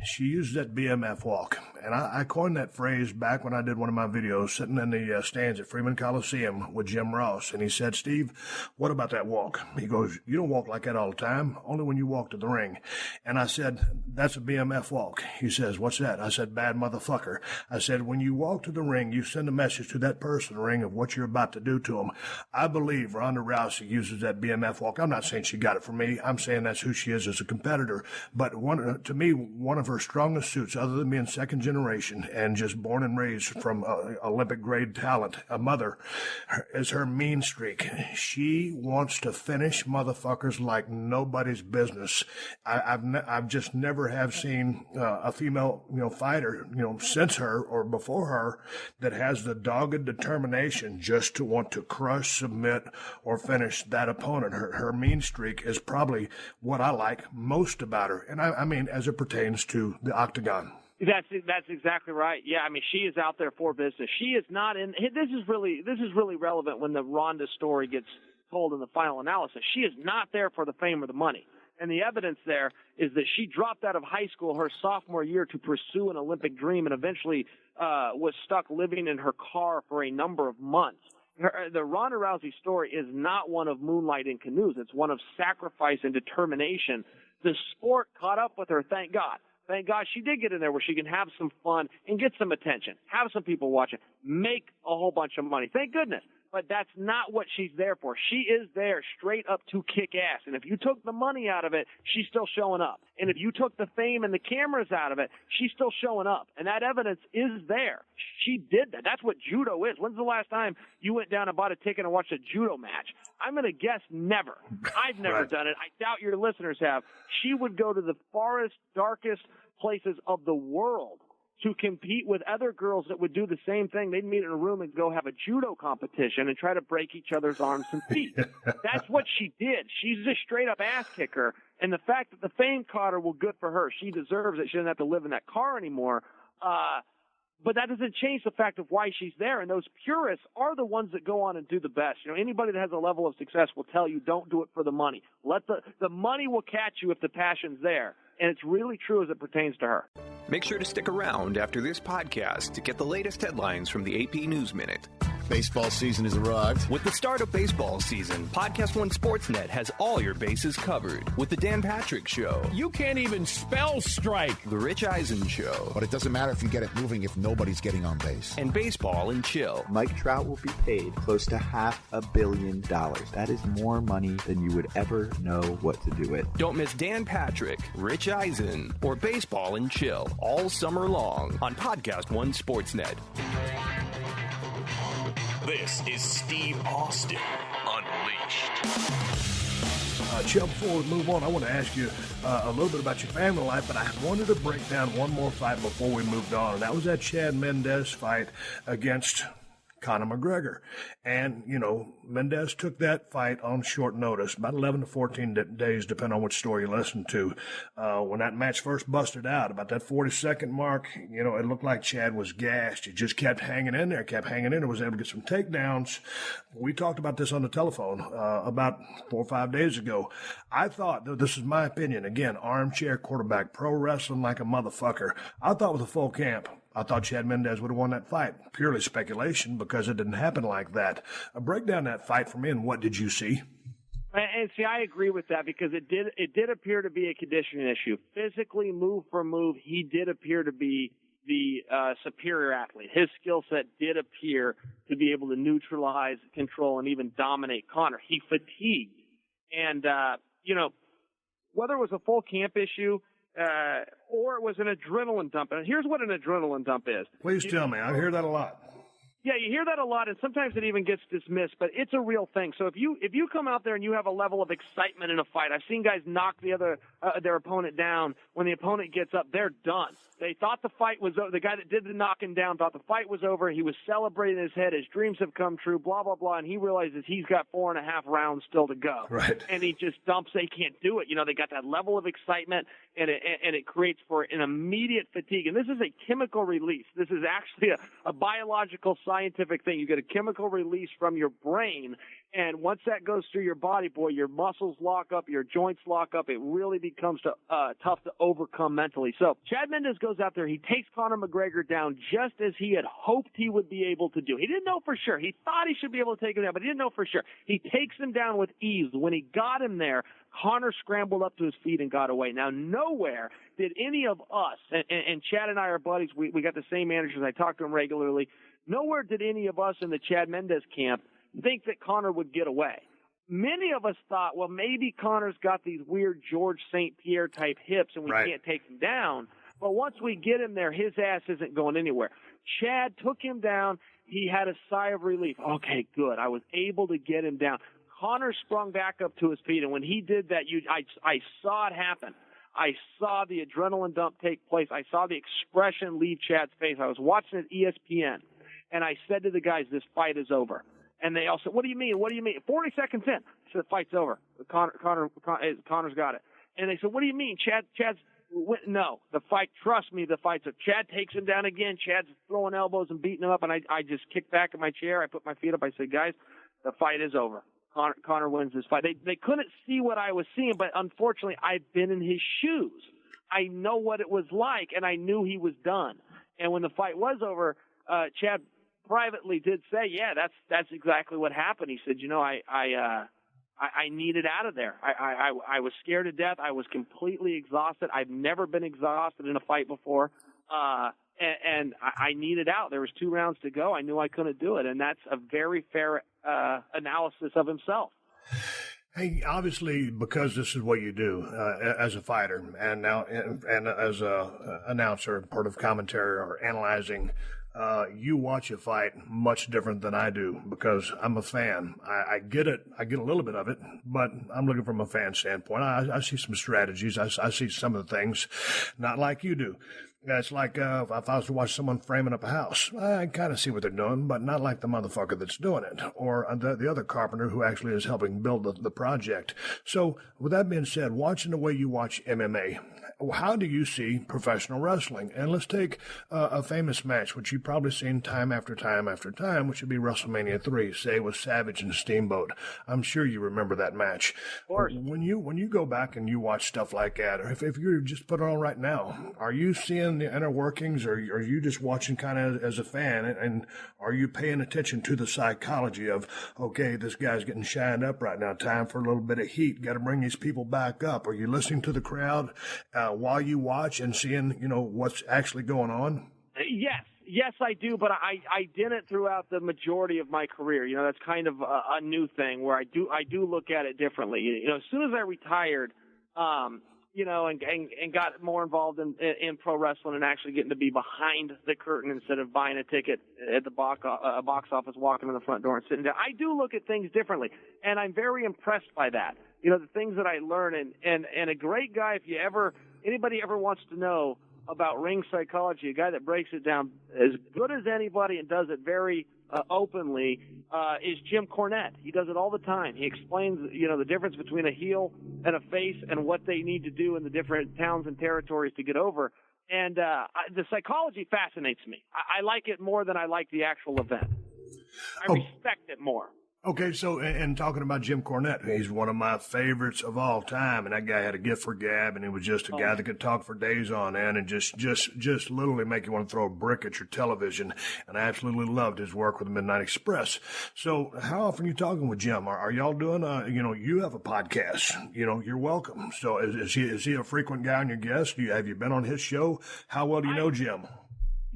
she uses that BMF walk. And I coined that phrase back when I did one of my videos, sitting in the stands at Freeman Coliseum with Jim Ross. And he said, "Steve, what about that walk?" He goes, "You don't walk like that all the time, only when you walk to the ring." And I said, "That's a BMF walk." He says, "What's that?" I said, "Bad motherfucker." I said, "When you walk to the ring, you send a message to that person in the ring of what you're about to do to them." I believe Ronda Rousey uses that BMF walk catwalk. I'm not saying she got it from me. I'm saying that's who she is as a competitor. But to me, one of her strongest suits, other than being second generation and just born and raised from Olympic grade talent, a mother, is her mean streak. She wants to finish motherfuckers like nobody's business. I've just never have seen a female, fighter, since her or before her that has the dogged determination just to want to crush, submit, or finish that opponent. Her mean streak is probably what I like most about her. And I mean, as it pertains to the octagon. That's exactly right. Yeah, I mean, she is out there for business. She is not in. This is really relevant when the Ronda story gets told in the final analysis. She is not there for the fame or the money. And the evidence there is that she dropped out of high school her sophomore year to pursue an Olympic dream and eventually was stuck living in her car for a number of months. The Ronda Rousey story is not one of moonlight in canoes. It's one of sacrifice and determination. The sport caught up with her, thank God. Thank God she did get in there where she can have some fun and get some attention, have some people watching, make a whole bunch of money. Thank goodness. But that's not what she's there for. She is there straight up to kick ass. And if you took the money out of it, she's still showing up. And if you took the fame and the cameras out of it, she's still showing up. And that evidence is there. She did that. That's what judo is. When's the last time you went down and bought a ticket and watched a judo match? I'm going to guess never. I've never done it. I doubt your listeners have. She would go to the farthest, darkest places of the world to compete with other girls that would do the same thing. They'd meet in a room and go have a judo competition and try to break each other's arms and feet. That's what she did. She's a straight-up ass kicker, and the fact that the fame caught her, well, good for her. She deserves it. She doesn't have to live in that car anymore. But that doesn't change the fact of why she's there, and those purists are the ones that go on and do the best. Anybody that has a level of success will tell you don't do it for the money. Let the money will catch you if the passion's there. And it's really true as it pertains to her. Make sure to stick around after this podcast to get the latest headlines from the AP News Minute. Baseball season has arrived. With the start of baseball season, PodcastOne Sportsnet has all your bases covered. With the Dan Patrick Show. You can't even spell strike. The Rich Eisen Show. But it doesn't matter if you get it moving if nobody's getting on base. And Baseball and Chill. Mike Trout will be paid close to $500 million. That is more money than you would ever know what to do with. Don't miss Dan Patrick, Rich Eisen, or Baseball and Chill all summer long on PodcastOne Sportsnet. This is Steve Austin Unleashed. Chael, before we move on, I want to ask you a little bit about your family life, but I wanted to break down one more fight before we moved on, and that was that Chad Mendes fight against Conor McGregor. And, Mendes took that fight on short notice, about 11 to 14 days, depending on which story you listen to. When that match first busted out, about that 40-second mark, it looked like Chad was gassed. He just kept hanging in there, was able to get some takedowns. We talked about this on the telephone about 4 or 5 days ago. I thought, this is my opinion, again, armchair quarterback, pro wrestling like a motherfucker. I thought with a full camp, I thought Chad Mendes would have won that fight. Purely speculation because it didn't happen like that. Break down that fight for me, and what did you see? And see, I agree with that because it did appear to be a conditioning issue. Physically, move for move, he did appear to be the superior athlete. His skill set did appear to be able to neutralize, control, and even dominate Conor. He fatigued. And, whether it was a full camp issue or it was an adrenaline dump. And here's what an adrenaline dump is. Please tell me. I hear that a lot. Yeah, you hear that a lot, and sometimes it even gets dismissed, but it's a real thing. So if you come out there and you have a level of excitement in a fight, I've seen guys knock their opponent down. When the opponent gets up, they're done. They thought the fight was over. The guy that did the knocking down thought the fight was over. He was celebrating in his head. His dreams have come true, blah, blah, blah, and he realizes he's got 4.5 rounds still to go. Right. And he just dumps. They can't do it. They got that level of excitement, and it creates for an immediate fatigue. And this is a chemical release. This is actually a biological scientific thing. You get a chemical release from your brain, and once that goes through your body, boy, your muscles lock up, your joints lock up. It really becomes tough to overcome mentally. So Chad Mendes goes out there. He takes Conor McGregor down just as he had hoped he would be able to do. He didn't know for sure. He thought he should be able to take him down, but he didn't know for sure. He takes him down with ease. When he got him there, Conor scrambled up to his feet and got away. Now, nowhere did any of us, and Chad and I are buddies, we got the same managers, I talk to him regularly, nowhere did any of us in the Chad Mendes camp think that Conor would get away. many of us thought, well, maybe Conor's got these weird George St. Pierre type hips and we can't take him down. But once we get him there, his ass isn't going anywhere. Chad took him down. He had a sigh of relief. Okay, good. I was able to get him down. Conor sprung back up to his feet, and when he did that, I saw it happen. I saw the adrenaline dump take place. I saw the expression leave Chad's face. I was watching it ESPN, and I said to the guys, this fight is over. And they all said, what do you mean? What do you mean? 40 seconds in, I said, the fight's over. Conor's got it. And they said, what do you mean? Chad's no, the fight, trust me, the fight's over. Chad takes him down again. Chad's throwing elbows and beating him up, and I just kicked back in my chair. I put my feet up. I said, guys, the fight is over. Conor wins this fight. They couldn't see what I was seeing, but unfortunately, I've been in his shoes. I know what it was like, and I knew he was done. And when the fight was over, Chad privately did say, yeah, that's exactly what happened. He said, I needed out of there. I was scared to death. I was completely exhausted. I've never been exhausted in a fight before. And I needed out. There was 2 rounds to go. I knew I couldn't do it. And that's a very fair analysis of himself. Hey, obviously, because this is what you do as a fighter and now and as a announcer, part of commentary or analyzing, you watch a fight much different than I do because I'm a fan. I get it. I get a little bit of it, but I'm looking from a fan standpoint. I see some strategies. I see some of the things, not like you do. It's like if I was to watch someone framing up a house, I kind of see what they're doing, but not like the motherfucker that's doing it, or the other carpenter who actually is helping build the project. So with that being said, watching the way you watch MMA, how do you see professional wrestling? And let's take a famous match, which you've probably seen time after time after time, which would be WrestleMania 3, say with Savage and Steamboat. I'm sure you remember that match. Of course. When you go back and you watch stuff like that, or if you just put it on right now, are you seeing the inner workings, or are you just watching kind of as a fan, and are you paying attention to the psychology of, okay, this guy's getting shined up right now, time for a little bit of heat, got to bring these people back up? Are you listening to the crowd while you watch and seeing, what's actually going on? Yes, I do, but I didn't throughout the majority of my career. That's kind of a new thing where I do look at it differently. As soon as I retired, and got more involved in pro wrestling and actually getting to be behind the curtain instead of buying a ticket at the box office, walking in the front door and sitting down. I do look at things differently, and I'm very impressed by that. The things that I learn, and a great guy, if anybody ever wants to know about ring psychology, a guy that breaks it down as good as anybody and does it very openly, is Jim Cornette. He does it all the time. He explains, the difference between a heel and a face and what they need to do in the different towns and territories to get over. And the psychology fascinates me. I like it more than I like the actual event. I respect it more. Okay, so, and talking about Jim Cornette, he's one of my favorites of all time, and that guy had a gift for gab, and he was just a guy that could talk for days on end and just literally make you want to throw a brick at your television, and I absolutely loved his work with the Midnight Express. So how often are you talking with Jim? Are y'all doing, you have a podcast, you're welcome. So is he a frequent guy on your guest? Have you been on his show? How well do you know Jim?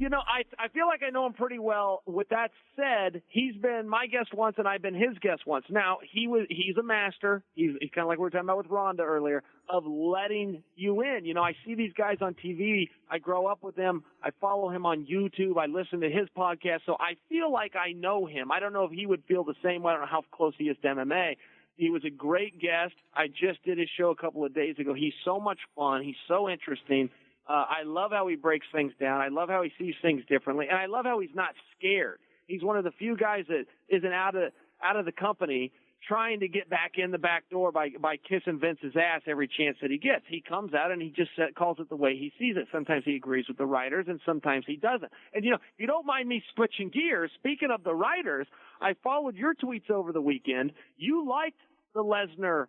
I feel like I know him pretty well. With that said, he's been my guest once and I've been his guest once. Now, he's a master. He's kind of like we were talking about with Ronda earlier, of letting you in. I see these guys on TV. I grow up with them. I follow him on YouTube. I listen to his podcast. So I feel like I know him. I don't know if he would feel the same way. I don't know how close he is to MMA. He was a great guest. I just did his show a couple of days ago. He's so much fun. He's so interesting. I love how he breaks things down. I love how he sees things differently, and I love how he's not scared. He's one of the few guys that isn't out of the company trying to get back in the back door by kissing Vince's ass every chance that he gets. He comes out and he just calls it the way he sees it. Sometimes he agrees with the writers, and sometimes he doesn't. And, if you don't mind me switching gears, speaking of the writers, I followed your tweets over the weekend. You liked the Lesnar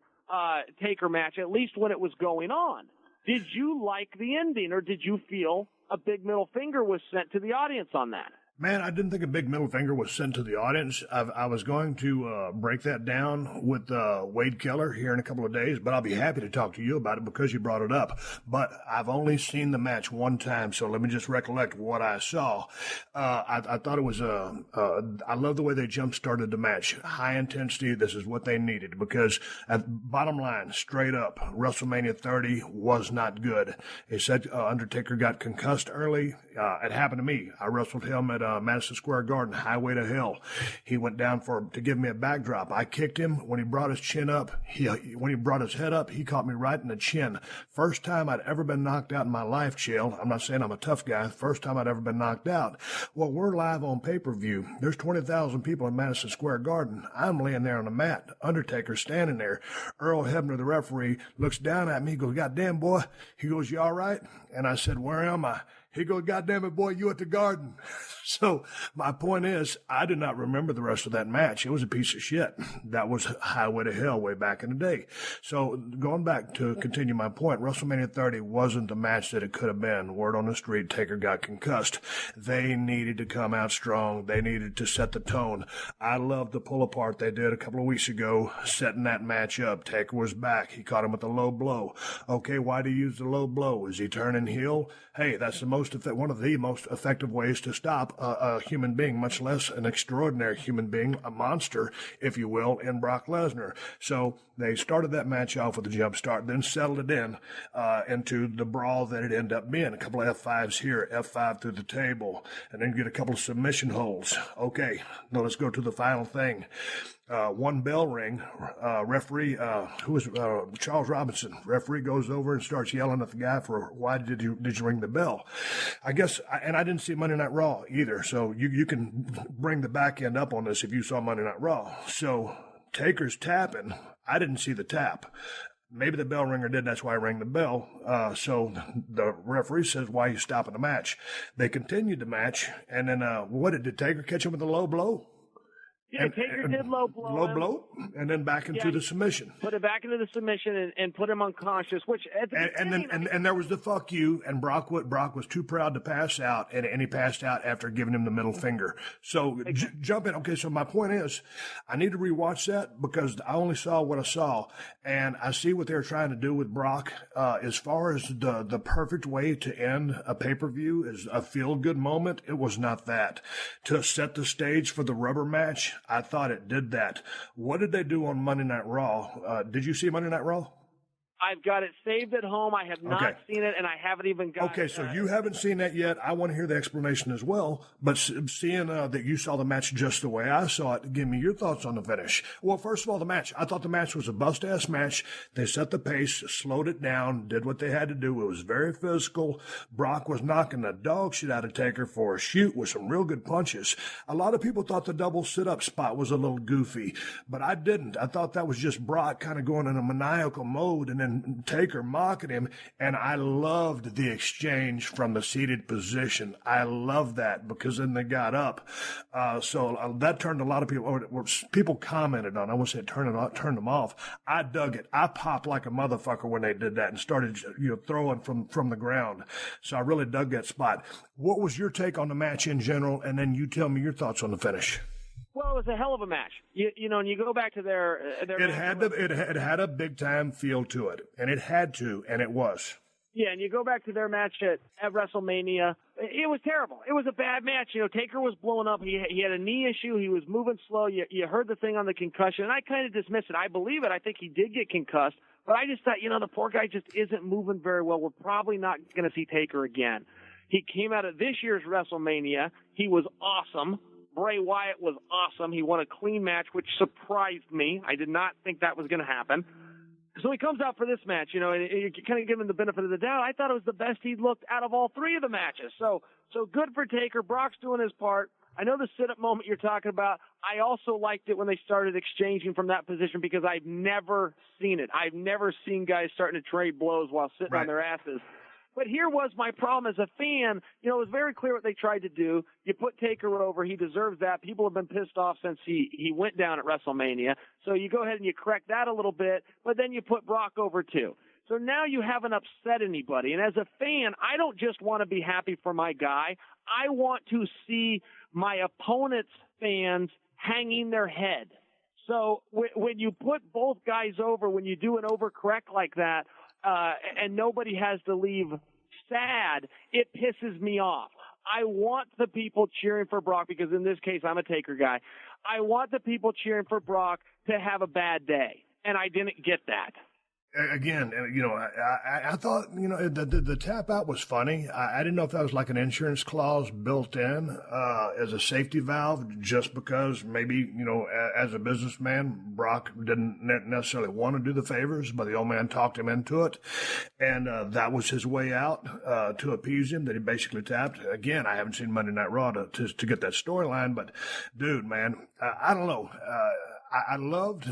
Taker match, at least when it was going on. Did you like the ending, or did you feel a big middle finger was sent to the audience on that? Man, I didn't think a big middle finger was sent to the audience. I was going to break that down with Wade Keller here in a couple of days, but I'll be happy to talk to you about it because you brought it up. But I've only seen the match one time, so let me just recollect what I saw. I thought it was I love the way they jump-started the match. High intensity, this is what they needed because, bottom line, straight up, WrestleMania 30 was not good. They said Undertaker got concussed early. It happened to me. I wrestled him at Madison Square Garden, Highway to Hell. He went down to give me a backdrop. I kicked him. When he brought his chin up, when he brought his head up, he caught me right in the chin. First time I'd ever been knocked out in my life, Chael. I'm not saying I'm a tough guy. First time I'd ever been knocked out. Well, we're live on pay-per-view. There's 20,000 people in Madison Square Garden. I'm laying there on the mat. Undertaker standing there. Earl Hebner, the referee, looks down at me. He goes, "Goddamn, boy." He goes, "You all right?" And I said, "Where am I?" He goes, "Goddamn it, boy, you at the Garden." So my point is, I do not remember the rest of that match. It was a piece of shit. That was Highway to Hell way back in the day. So going back to continue my point, WrestleMania 30 wasn't the match that it could have been. Word on the street, Taker got concussed. They needed to come out strong. They needed to set the tone. I loved the pull apart they did a couple of weeks ago, setting that match up. Taker was back. He caught him with a low blow. Okay, why do you use the low blow? Is he turning heel? Hey, that's one of the most effective ways to stop a human being, much less an extraordinary human being, a monster, if you will, in Brock Lesnar. So they started that match off with a jump start, then settled it into the brawl that it ended up being. A couple of F5s here, F5 through the table, and then get a couple of submission holds. Okay, now let's go to the final thing. One bell ring, referee, who was Charles Robinson, referee goes over and starts yelling at the guy for, "Why did you ring the bell?" I guess, and I didn't see Monday Night Raw either, so you can bring the back end up on this if you saw Monday Night Raw. So Taker's tapping. I didn't see the tap. Maybe the bell ringer did. That's why I rang the bell. So the referee says, "Why are you stopping the match?" They continued the match, and then did Taker catch him with a low blow? Yeah, Taker did low blow. And then back into the submission. Put it back into the submission and put him unconscious, which at the and there was the fuck you, and Brock was too proud to pass out, and he passed out after giving him the middle finger. So jump in. Okay, so my point is, I need to rewatch that because I only saw what I saw, and I see what they're trying to do with Brock. As far as the perfect way to end a pay-per-view is a feel-good moment, it was not that. To set the stage for the rubber match, I thought it did that. What did they do on Monday Night Raw? Did you see Monday Night Raw? I've got it saved at home. I have not seen it, and I haven't even got it. Okay, so you haven't seen that yet. I want to hear the explanation as well. But seeing that you saw the match just the way I saw it, give me your thoughts on the finish. Well, first of all, the match. I thought the match was a bust-ass match. They set the pace, slowed it down, did what they had to do. It was very physical. Brock was knocking the dog shit out of Taker for a shoot with some real good punches. A lot of people thought the double sit-up spot was a little goofy, but I didn't. I thought that was just Brock kind of going in a maniacal mode, and then Taker mocking him, and I loved the exchange from the seated position. I love that because then they got up. So that turned a lot of people commented on. I won't say it turned them off. I dug it. I popped like a motherfucker when they did that and started throwing from the ground. So I really dug that spot. What was your take on the match in general? And then you tell me your thoughts on the finish. Well, it was a hell of a match. And you go back to their it had a big time feel to it, and it had to, and it was. Yeah, and you go back to their match at WrestleMania. It was terrible. It was a bad match. Taker was blowing up. He had a knee issue. He was moving slow. You heard the thing on the concussion, and I kind of dismissed it. I believe it. I think he did get concussed, but I just thought, the poor guy just isn't moving very well. We're probably not going to see Taker again. He came out of this year's WrestleMania. He was awesome. Bray Wyatt was awesome. He won a clean match, which surprised me. I did not think that was going to happen. So he comes out for this match, and you kind of give him the benefit of the doubt. I thought it was the best he'd looked out of all three of the matches. So good for Taker. Brock's doing his part. I know the sit-up moment you're talking about. I also liked it when they started exchanging from that position because I've never seen it. I've never seen guys starting to trade blows while sitting on their asses. But here was my problem as a fan. It was very clear what they tried to do. You put Taker over. He deserves that. People have been pissed off since he went down at WrestleMania. So you go ahead and you correct that a little bit, but then you put Brock over too. So now you haven't upset anybody. And as a fan, I don't just want to be happy for my guy. I want to see my opponent's fans hanging their head. So when you put both guys over, when you do an overcorrect like that, and nobody has to leave sad, it pisses me off. I want the people cheering for Brock, because in this case, I'm a Taker guy. I want the people cheering for Brock to have a bad day, and I didn't get that. Again, I thought, the tap out was funny. I didn't know if that was like an insurance clause built in as a safety valve, just because maybe, as a businessman, Brock didn't necessarily want to do the favors, but the old man talked him into it. And that was his way out to appease him, that he basically tapped. Again, I haven't seen Monday Night Raw to get that storyline, but dude, man, I don't know. I loved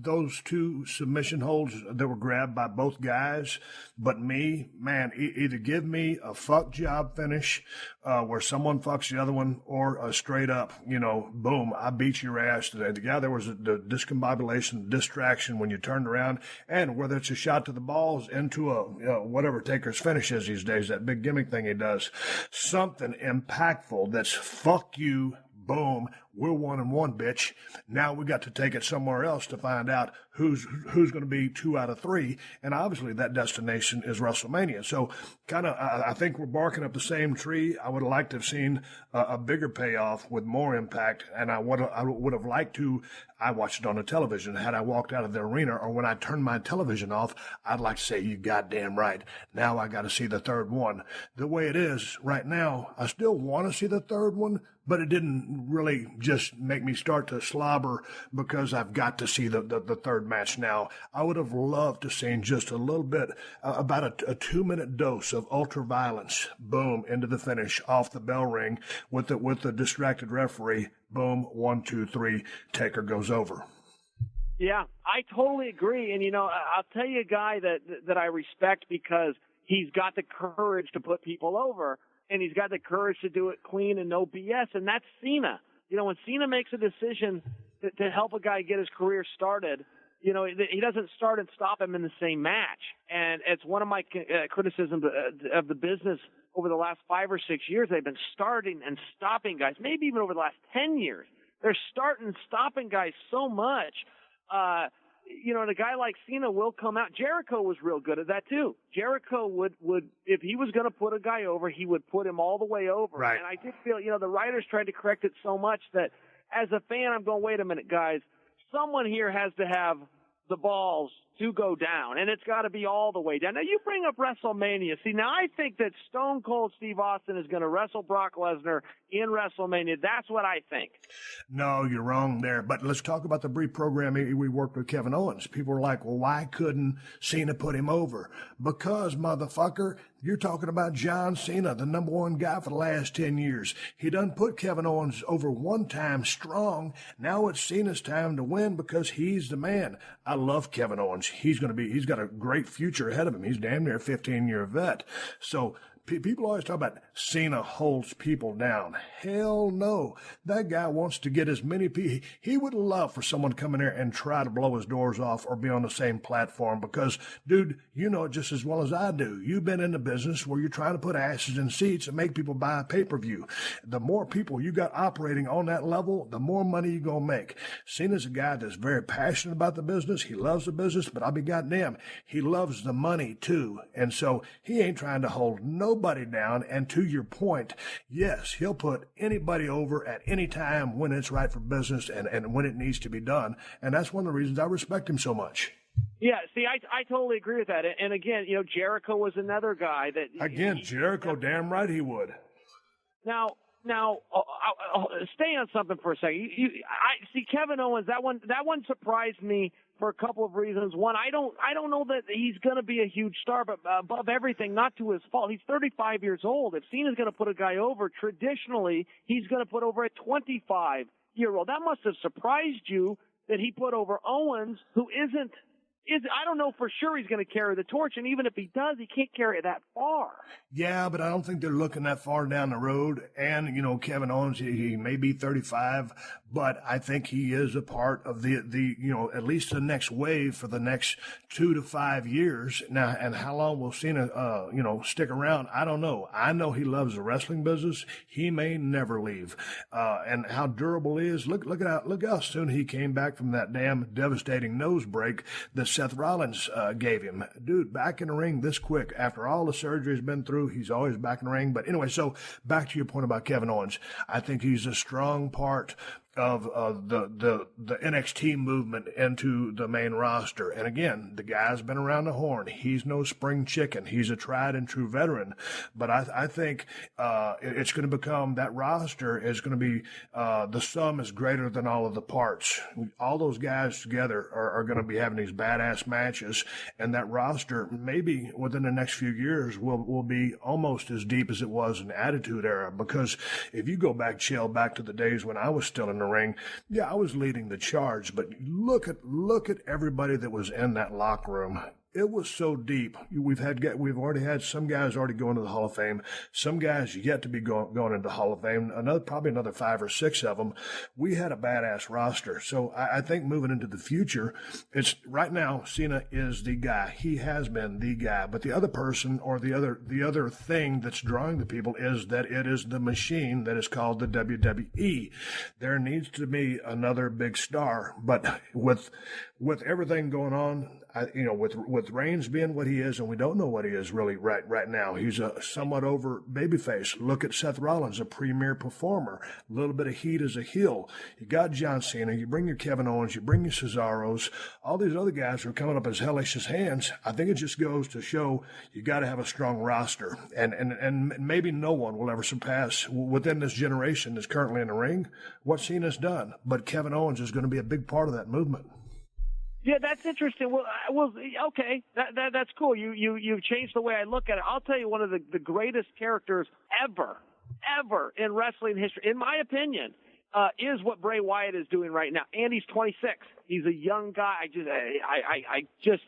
those two submission holds that were grabbed by both guys, but me, man, either give me a fuck job finish where someone fucks the other one, or a straight up, boom, I beat your ass today. Yeah, there was the discombobulation, distraction when you turned around, and whether it's a shot to the balls into a whatever Taker's finish is these days, that big gimmick thing he does, something impactful that's fuck you. Boom, we're 1-1, bitch. Now we got to take it somewhere else to find out who's going to be 2 out of 3. And obviously that destination is WrestleMania. So kind of, I think we're barking up the same tree. I would have liked to have seen a bigger payoff with more impact. And I would have liked to, I watched it on the television. Had I walked out of the arena, or when I turned my television off, I'd like to say, you goddamn right. Now I got to see the third one. The way it is right now, I still want to see the third one, but it didn't really just make me start to slobber because I've got to see the third match now. I would have loved to see just a little bit, about a 2-minute dose of ultra violence. Boom, into the finish, off the bell ring with the distracted referee. Boom, 1, 2, 3, Taker goes over. Yeah, I totally agree. And, I'll tell you a guy that I respect because he's got the courage to put people over. And he's got the courage to do it clean and no BS, and that's Cena. When Cena makes a decision to help a guy get his career started, he doesn't start and stop him in the same match. And it's one of my criticisms of the business over the last 5 or 6 years. They've been starting and stopping guys, maybe even over the last 10 years. They're starting and stopping guys so much. And a guy like Cena will come out. Jericho was real good at that too. Jericho would if he was going to put a guy over, he would put him all the way over. Right. And I did feel, the writers tried to correct it so much that as a fan, I'm going, wait a minute, guys. Someone here has to have the balls to go down, and it's got to be all the way down. Now, you bring up WrestleMania. See, now I think that Stone Cold Steve Austin is going to wrestle Brock Lesnar in WrestleMania. That's what I think. No, you're wrong there. But let's talk about the brief program we worked with Kevin Owens. People were like, well, why couldn't Cena put him over? Because, motherfucker, you're talking about John Cena, the number one guy for the last 10 years. He done put Kevin Owens over one time strong. Now it's Cena's time to win because he's the man. I love Kevin Owens. He's got a great future ahead of him. He's damn near a 15-year vet. So people always talk about Cena holds people down. Hell no. That guy wants to get as many people. He would love for someone to come in there and try to blow his doors off or be on the same platform because, dude, you know it just as well as I do. You've been in the business where you're trying to put asses in seats and make people buy a pay-per-view. The more people you got operating on that level, the more money you're going to make. Cena's a guy that's very passionate about the business. He loves the business, but I'll be goddamn, he loves the money too. And so he ain't trying to hold nobody down. And to your point, yes, he'll put anybody over at any time when it's right for business and when it needs to be done. And that's one of the reasons I respect him so much. Yeah, see, I totally agree with that. And again, Jericho was another guy that... Again, Jericho, damn right he would. Now, I'll stay on something for a second. I see Kevin Owens. That one surprised me for a couple of reasons. One, I don't know that he's going to be a huge star, but above everything, not to his fault. He's 35 years old. If Cena's going to put a guy over, traditionally, he's going to put over a 25-year-old. That must have surprised you that he put over Owens, who isn't I don't know for sure he's going to carry the torch, and even if he does, he can't carry it that far. Yeah, but I don't think they're looking that far down the road. And, Kevin Owens, he may be 35, but I think he is a part of the at least the next wave for the next 2 to 5 years. Now, and how long will Cena, stick around? I don't know. I know he loves the wrestling business. He may never leave. And how durable he is. Look how soon he came back from that damn devastating nose break that Seth Rollins gave him. Dude, back in the ring this quick. After all the surgery he's been through, he's always back in the ring. But anyway, so back to your point about Kevin Owens. I think he's a strong part of the NXT movement into the main roster. And again, the guy's been around the horn. He's no spring chicken. He's a tried and true veteran. But I think it's going to become, that roster is going to be, the sum is greater than all of the parts. All those guys together are going to be having these badass matches, and that roster maybe within the next few years will be almost as deep as it was in the Attitude Era. Because if you go back, Chael, back to the days when I was still in the ring, yeah, I was leading the charge, but look at everybody that was in that locker room. It was so deep. We've already had some guys already going to the Hall of Fame, some guys yet to be going into the Hall of Fame, probably another 5 or 6 of them. We had a badass roster. So I think moving into the future, it's right now, Cena is the guy. He has been the guy. But the other person, or the other thing that's drawing the people, is that it is the machine that is called the WWE. There needs to be another big star. But with everything going on, with Reigns being what he is, and we don't know what he is really right now. He's a somewhat over babyface. Look at Seth Rollins, a premier performer. A little bit of heat as a heel. You got John Cena. You bring your Kevin Owens. You bring your Cesaros. All these other guys who are coming up as hellish as hands. I think it just goes to show you got to have a strong roster. And maybe no one will ever surpass within this generation that's currently in the ring what Cena's done. But Kevin Owens is going to be a big part of that movement. Yeah, that's interesting. Well, okay, that's cool. You've changed the way I look at it. I'll tell you, one of the greatest characters ever in wrestling history, in my opinion, is what Bray Wyatt is doing right now. And he's 26. He's a young guy.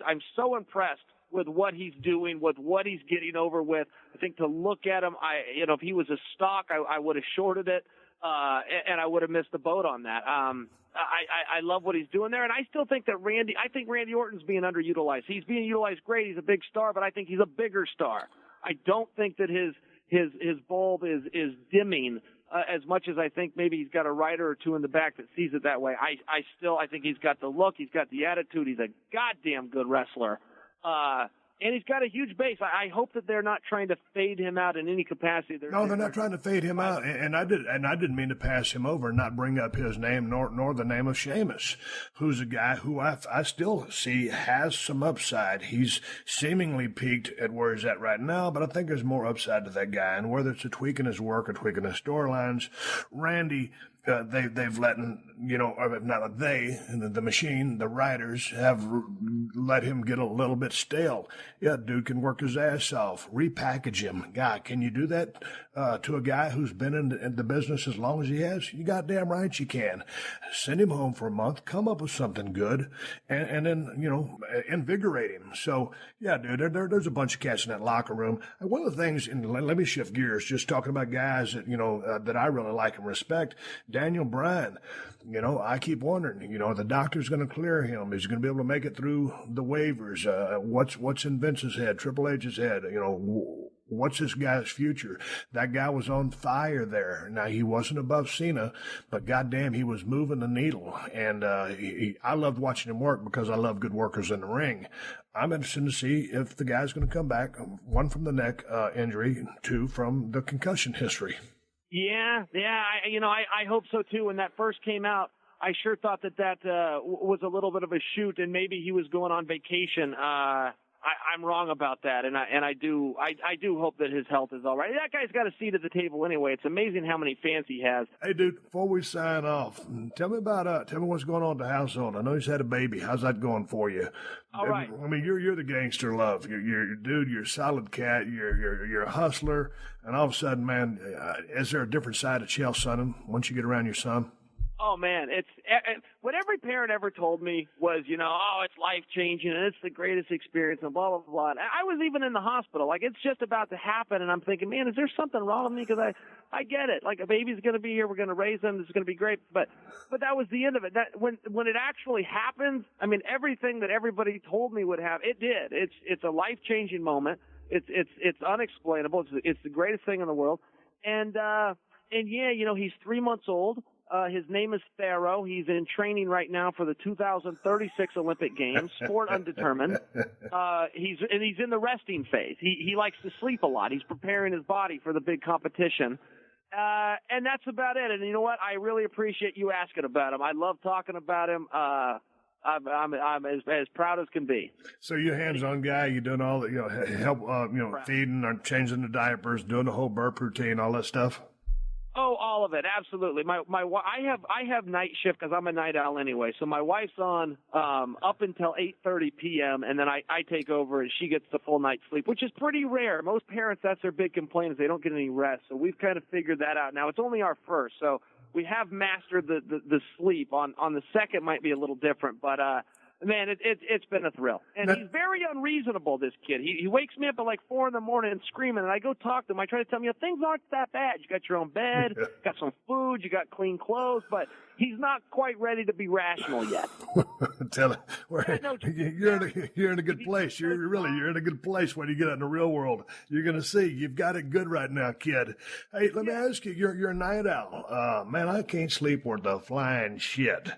I'm so impressed with what he's doing, with what he's getting over with. I think to look at him, if he was a stock, I would have shorted it, and I would have missed the boat on that. I love what he's doing there, and I still think that Randy Orton's being underutilized. He's being utilized great. He's a big star, but I think he's a bigger star. I don't think that his bulb is dimming as much as I think maybe he's got a writer or two in the back that sees it that way. I think he's got the look, he's got the attitude, he's a goddamn good wrestler. And he's got a huge base. I hope that they're not trying to fade him out in any capacity. They're not trying to fade him out. And I didn't mean to pass him over and not bring up his name nor the name of Sheamus, who's a guy who I still see has some upside. He's seemingly peaked at where he's at right now, but I think there's more upside to that guy. And whether it's a tweaking his work or tweaking his storylines, Randy, they've let, not they, the machine, the writers have let him get a little bit stale. Yeah, dude can work his ass off. Repackage him. God, can you do that to a guy who's been in the business as long as he has? You goddamn right you can. Send him home for a month, come up with something good, and then, invigorate him. So, yeah, dude, there's a bunch of cats in that locker room. And one of the things, and let me shift gears, just talking about guys that, that I really like and respect. Daniel Bryan, I keep wondering, the doctor's going to clear him. Is he going to be able to make it through the waivers? What's in Vince's head, Triple H's head? What's this guy's future? That guy was on fire there. Now, he wasn't above Cena, but goddamn, he was moving the needle. And I loved watching him work because I love good workers in the ring. I'm interested to see if the guy's going to come back, 1 from the neck injury, 2 from the concussion history. Yeah, I hope so too. When that first came out, I sure thought that was a little bit of a shoot, and maybe he was going on vacation. I'm wrong about that, and I do hope that his health is all right. That guy's got a seat at the table anyway. It's amazing how many fans he has. Hey, dude, before we sign off, tell me what's going on at the household. I know he's had a baby. How's that going for you? All right. I mean, you're the gangster love. You're a solid cat. You're a hustler. And all of a sudden, man, is there a different side of Chael Sonnen once you get around your son? Oh man, it's what every parent ever told me was, it's life changing and it's the greatest experience and blah blah blah. And I was even in the hospital, like it's just about to happen, and I'm thinking, man, is there something wrong with me? Because I get it, like a baby's going to be here, we're going to raise them, this is going to be great, but that was the end of it. That when it actually happens, I mean, everything that everybody told me would happen, it did. It's a life changing moment. It's unexplainable. It's the greatest thing in the world, and yeah, he's 3 months old. His name is Pharaoh. He's in training right now for the 2036 Olympic Games, sport undetermined. He's in the resting phase. He likes to sleep a lot. He's preparing his body for the big competition. And that's about it. And you know what? I really appreciate you asking about him. I love talking about him. I'm as proud as can be. So you're a hands-on guy. You're doing all the, help, feeding or changing the diapers, doing the whole burp routine, all that stuff. Oh, all of it, absolutely. I have night shift because I'm a night owl anyway. So my wife's on up until 8:30 p.m. and then I take over and she gets the full night's sleep, which is pretty rare. Most parents, that's their big complaint, is they don't get any rest. So we've kind of figured that out. Now it's only our first, so we have mastered the sleep. On the second might be a little different, but man, it's been a thrill. And he's very unreasonable, this kid. He wakes me up at like 4 a.m. and screaming, and I go talk to him. I try to tell him, things aren't that bad. You got your own bed, got some food, you got clean clothes, but he's not quite ready to be rational yet. Tell him, you're in a good place. You're in a good place when you get out in the real world. You're going to see you've got it good right now, kid. Hey, let me ask you, you're a night owl. Man, I can't sleep worth the flying shit.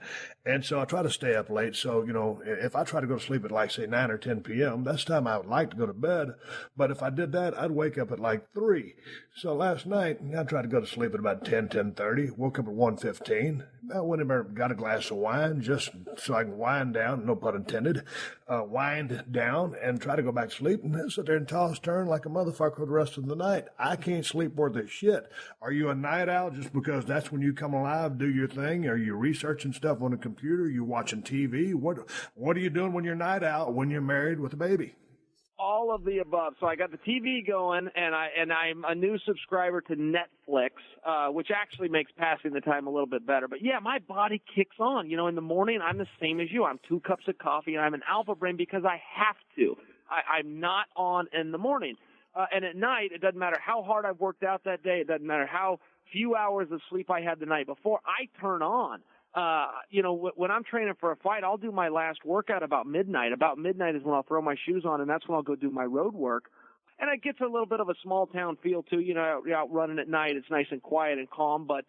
And so I try to stay up late. So, if I try to go to sleep at like, say, 9 or 10 p.m., that's the time I would like to go to bed. But if I did that, I'd wake up at like 3. So last night, I tried to go to sleep at about 10:30, woke up at 1:15. I went in there, got a glass of wine just so I can wind down, no pun intended, wind down and try to go back to sleep and then sit there and toss turn like a motherfucker the rest of the night. I can't sleep worth a shit. Are you a night owl just because that's when you come alive, do your thing? Are you researching stuff on the computer? Are you watching TV? What are you doing when you're night owl, when you're married with a baby? All of the above. So I got the TV going, and I'm a new subscriber to Netflix, which actually makes passing the time a little bit better. But yeah, my body kicks on. In the morning, I'm the same as you. I'm 2 cups of coffee, and I'm an alpha brain because I have to. I'm not on in the morning. And at night, it doesn't matter how hard I've worked out that day. It doesn't matter how few hours of sleep I had the night before. I turn on. When I'm training for a fight, I'll do my last workout about midnight. About midnight is when I'll throw my shoes on, and that's when I'll go do my road work. And it gets a little bit of a small town feel too. You're out running at night. It's nice and quiet and calm, but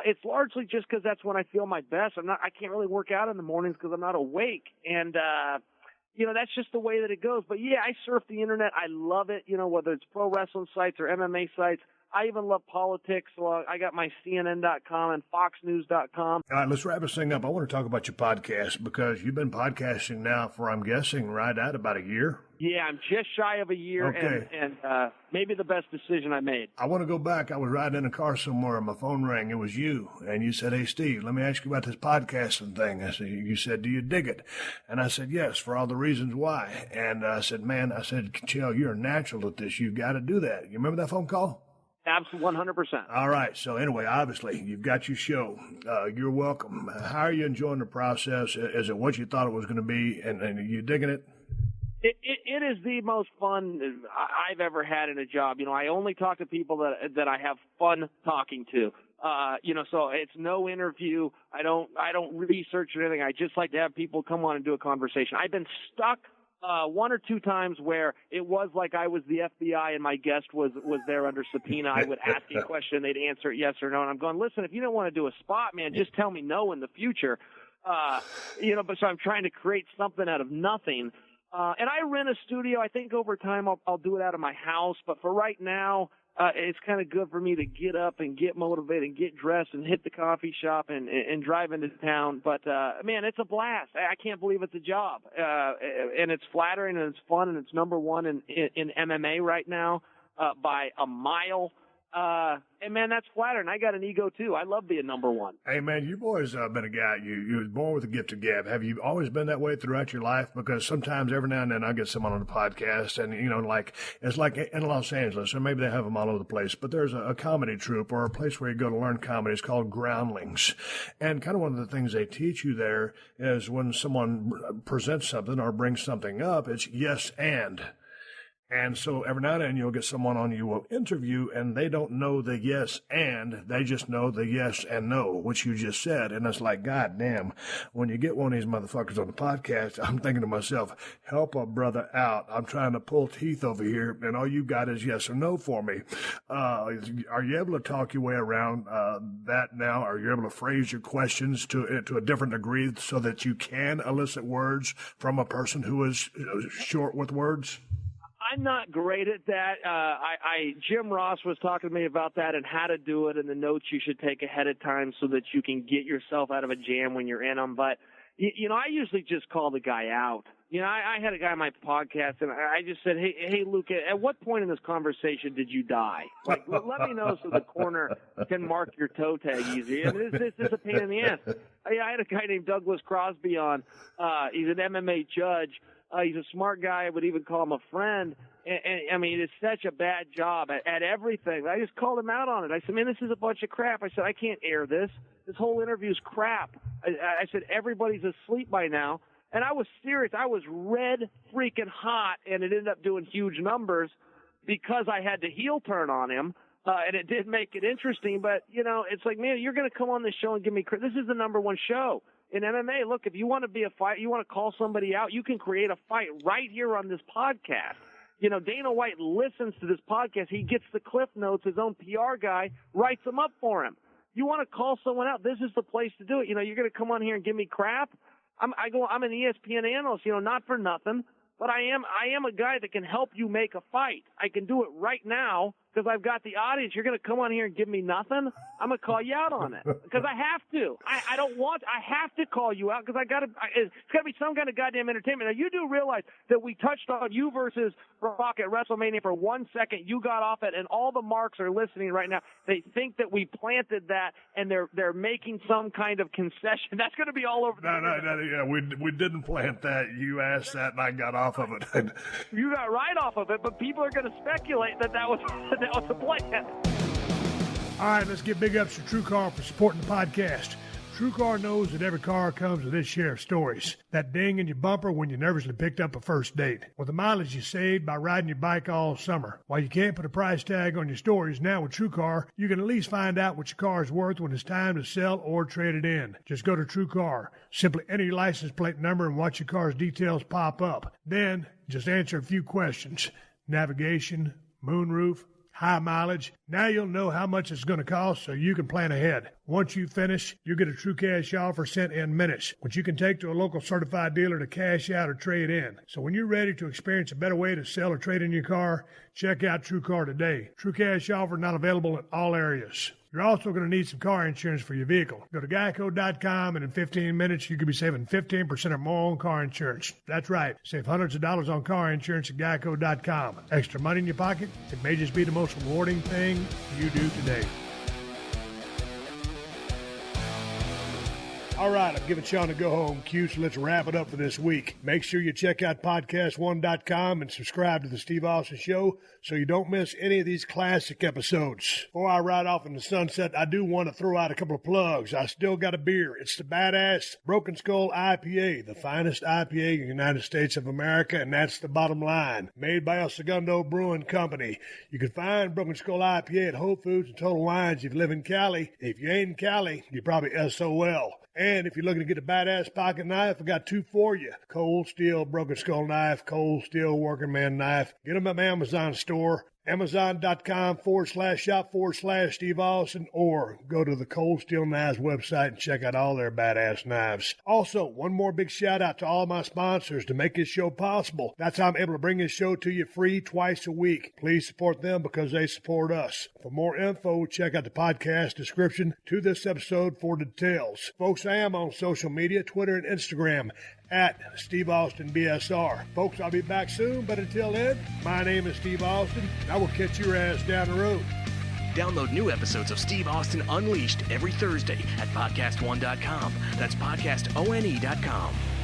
it's largely just because that's when I feel my best. I can't really work out in the mornings because I'm not awake, and that's just the way that it goes. But yeah, I surf the internet. I love it. Whether it's pro wrestling sites or MMA sites. I even love politics. So I got my CNN.com and FoxNews.com. All right, let's wrap this thing up. I want to talk about your podcast because you've been podcasting now for, I'm guessing, right at about a year. Yeah, I'm just shy of a year, okay. and maybe the best decision I made. I want to go back. I was riding in a car somewhere, and my phone rang. It was you, and you said, "Hey, Steve, let me ask you about this podcasting thing." I said, "You said, do you dig it?" And I said, "Yes, for all the reasons why." And I said, "Chael, you're natural at this. You've got to do that." You remember that phone call? Absolutely, 100%. All right. So anyway, obviously, you've got your show. You're welcome. How are you enjoying the process? Is it what you thought it was going to be, and are you digging it? It is the most fun I've ever had in a job. I only talk to people that I have fun talking to. So it's no interview. I don't research or anything. I just like to have people come on and do a conversation. I've been stuck 1 or 2 times where it was like I was the FBI and my guest was there under subpoena. I would ask a question, they'd answer it yes or no, and I'm going, listen, if you don't want to do a spot, man, just tell me no in the future. But so I'm trying to create something out of nothing. And I rent a studio. I think over time I'll do it out of my house. But for right now, it's kind of good for me to get up and get motivated and get dressed and hit the coffee shop and drive into town. But, man, it's a blast. I can't believe it's a job. And it's flattering and it's fun and it's number one in MMA right now by a mile. And man, that's flattering. I got an ego too. I love being number one. Hey man, you've always been a guy. You was born with a gift of gab. Have you always been that way throughout your life? Because sometimes, every now and then, I get someone on the podcast, and it's like in Los Angeles, or maybe they have them all over the place. But there's a comedy troupe or a place where you go to learn comedy. It's called Groundlings, and kind of one of the things they teach you there is when someone presents something or brings something up, it's yes and. And so every now and then you'll get someone on you will interview, and they don't know the yes and, they just know the yes and no, which you just said. And it's like, God damn, when you get one of these motherfuckers on the podcast, I'm thinking to myself, help a brother out. I'm trying to pull teeth over here, and all you got is yes or no for me. Are you able to talk your way around that now? Are you able to phrase your questions to a different degree so that you can elicit words from a person who is short with words? I'm not great at that. Jim Ross was talking to me about that and how to do it and the notes you should take ahead of time so that you can get yourself out of a jam when you're in them. But, I usually just call the guy out. I had a guy on my podcast, and I just said, hey, Luke, at what point in this conversation did you die? Like, let me know so the corner can mark your toe tag easy. I mean, this is a pain in the ass. I had a guy named Douglas Crosby on. He's an MMA judge. He's a smart guy. I would even call him a friend. And I mean, it's such a bad job at everything. I just called him out on it. I said, man, this is a bunch of crap. I said, I can't air this. This whole interview's crap. I said, everybody's asleep by now. And I was serious. I was red freaking hot, and it ended up doing huge numbers because I had to heel turn on him. And it did make it interesting. But, it's like, man, you're going to come on this show and give me credit. This is the number one show. In MMA, look, if you want to be a fight, you want to call somebody out, you can create a fight right here on this podcast. Dana White listens to this podcast. He gets the cliff notes. His own PR guy writes them up for him. You want to call someone out, this is the place to do it. You're going to come on here and give me crap? I'm an ESPN analyst, not for nothing, but I am a guy that can help you make a fight. I can do it right now because I've got the audience. You're going to come on here and give me nothing? I'm going to call you out on it because I have to. I have to call you out because it's got to be some kind of goddamn entertainment. Now, you do realize that we touched on you versus Rock at WrestleMania for 1 second. You got off it, and all the marks are listening right now. They think that we planted that, and they're making some kind of concession. That's going to be all over the No, we didn't plant that. You asked that, and I got off of it. You got right off of it, but people are going to speculate that was the plan. All right, let's give big ups to TrueCar for supporting the podcast. TrueCar knows that every car comes with its share of stories. That ding in your bumper when you nervously picked up a first date. Or the mileage you saved by riding your bike all summer. While you can't put a price tag on your stories, now with TrueCar, you can at least find out what your car is worth when it's time to sell or trade it in. Just go to TrueCar. Simply enter your license plate number and watch your car's details pop up. Then, just answer a few questions. Navigation, moonroof, high mileage. Now you'll know how much it's going to cost so you can plan ahead. Once you finish, you'll get a true cash offer sent in minutes, which you can take to a local certified dealer to cash out or trade in. So when you're ready to experience a better way to sell or trade in your car, check out TrueCar today. True cash offer not available in all areas. You're also going to need some car insurance for your vehicle. Go to geico.com, and in 15 minutes, you could be saving 15% or more on car insurance. That's right. Save hundreds of dollars on car insurance at geico.com. Extra money in your pocket? It may just be the most rewarding thing you do today. All right, I'm giving Sean a go-home cue, so let's wrap it up for this week. Make sure you check out PodcastOne.com and subscribe to The Steve Austin Show so you don't miss any of these classic episodes. Before I ride off in the sunset, I do want to throw out a couple of plugs. I still got a beer. It's the Badass Broken Skull IPA, the finest IPA in the United States of America, and that's the bottom line. Made by El Segundo Brewing Company. You can find Broken Skull IPA at Whole Foods and Total Wines if you live in Cali. If you ain't in Cali, you're probably SOL. And if you're looking to get a badass pocket knife, I got two for you. Cold Steel Broken Skull Knife, Cold Steel Working Man Knife. Get them at my Amazon store. Amazon.com/shop/Steve Austin, or go to the Cold Steel Knives website and check out all their badass knives. Also, one more big shout out to all my sponsors to make this show possible. That's how I'm able to bring this show to you free twice a week. Please support them because they support us. For more info, check out the podcast description to this episode for details. Folks, I am on social media, Twitter and Instagram, at Steve Austin BSR. Folks, I'll be back soon, but until then, my name is Steve Austin, and I will catch your ass down the road. Download new episodes of Steve Austin Unleashed every Thursday at PodcastOne.com. That's PodcastOne.com.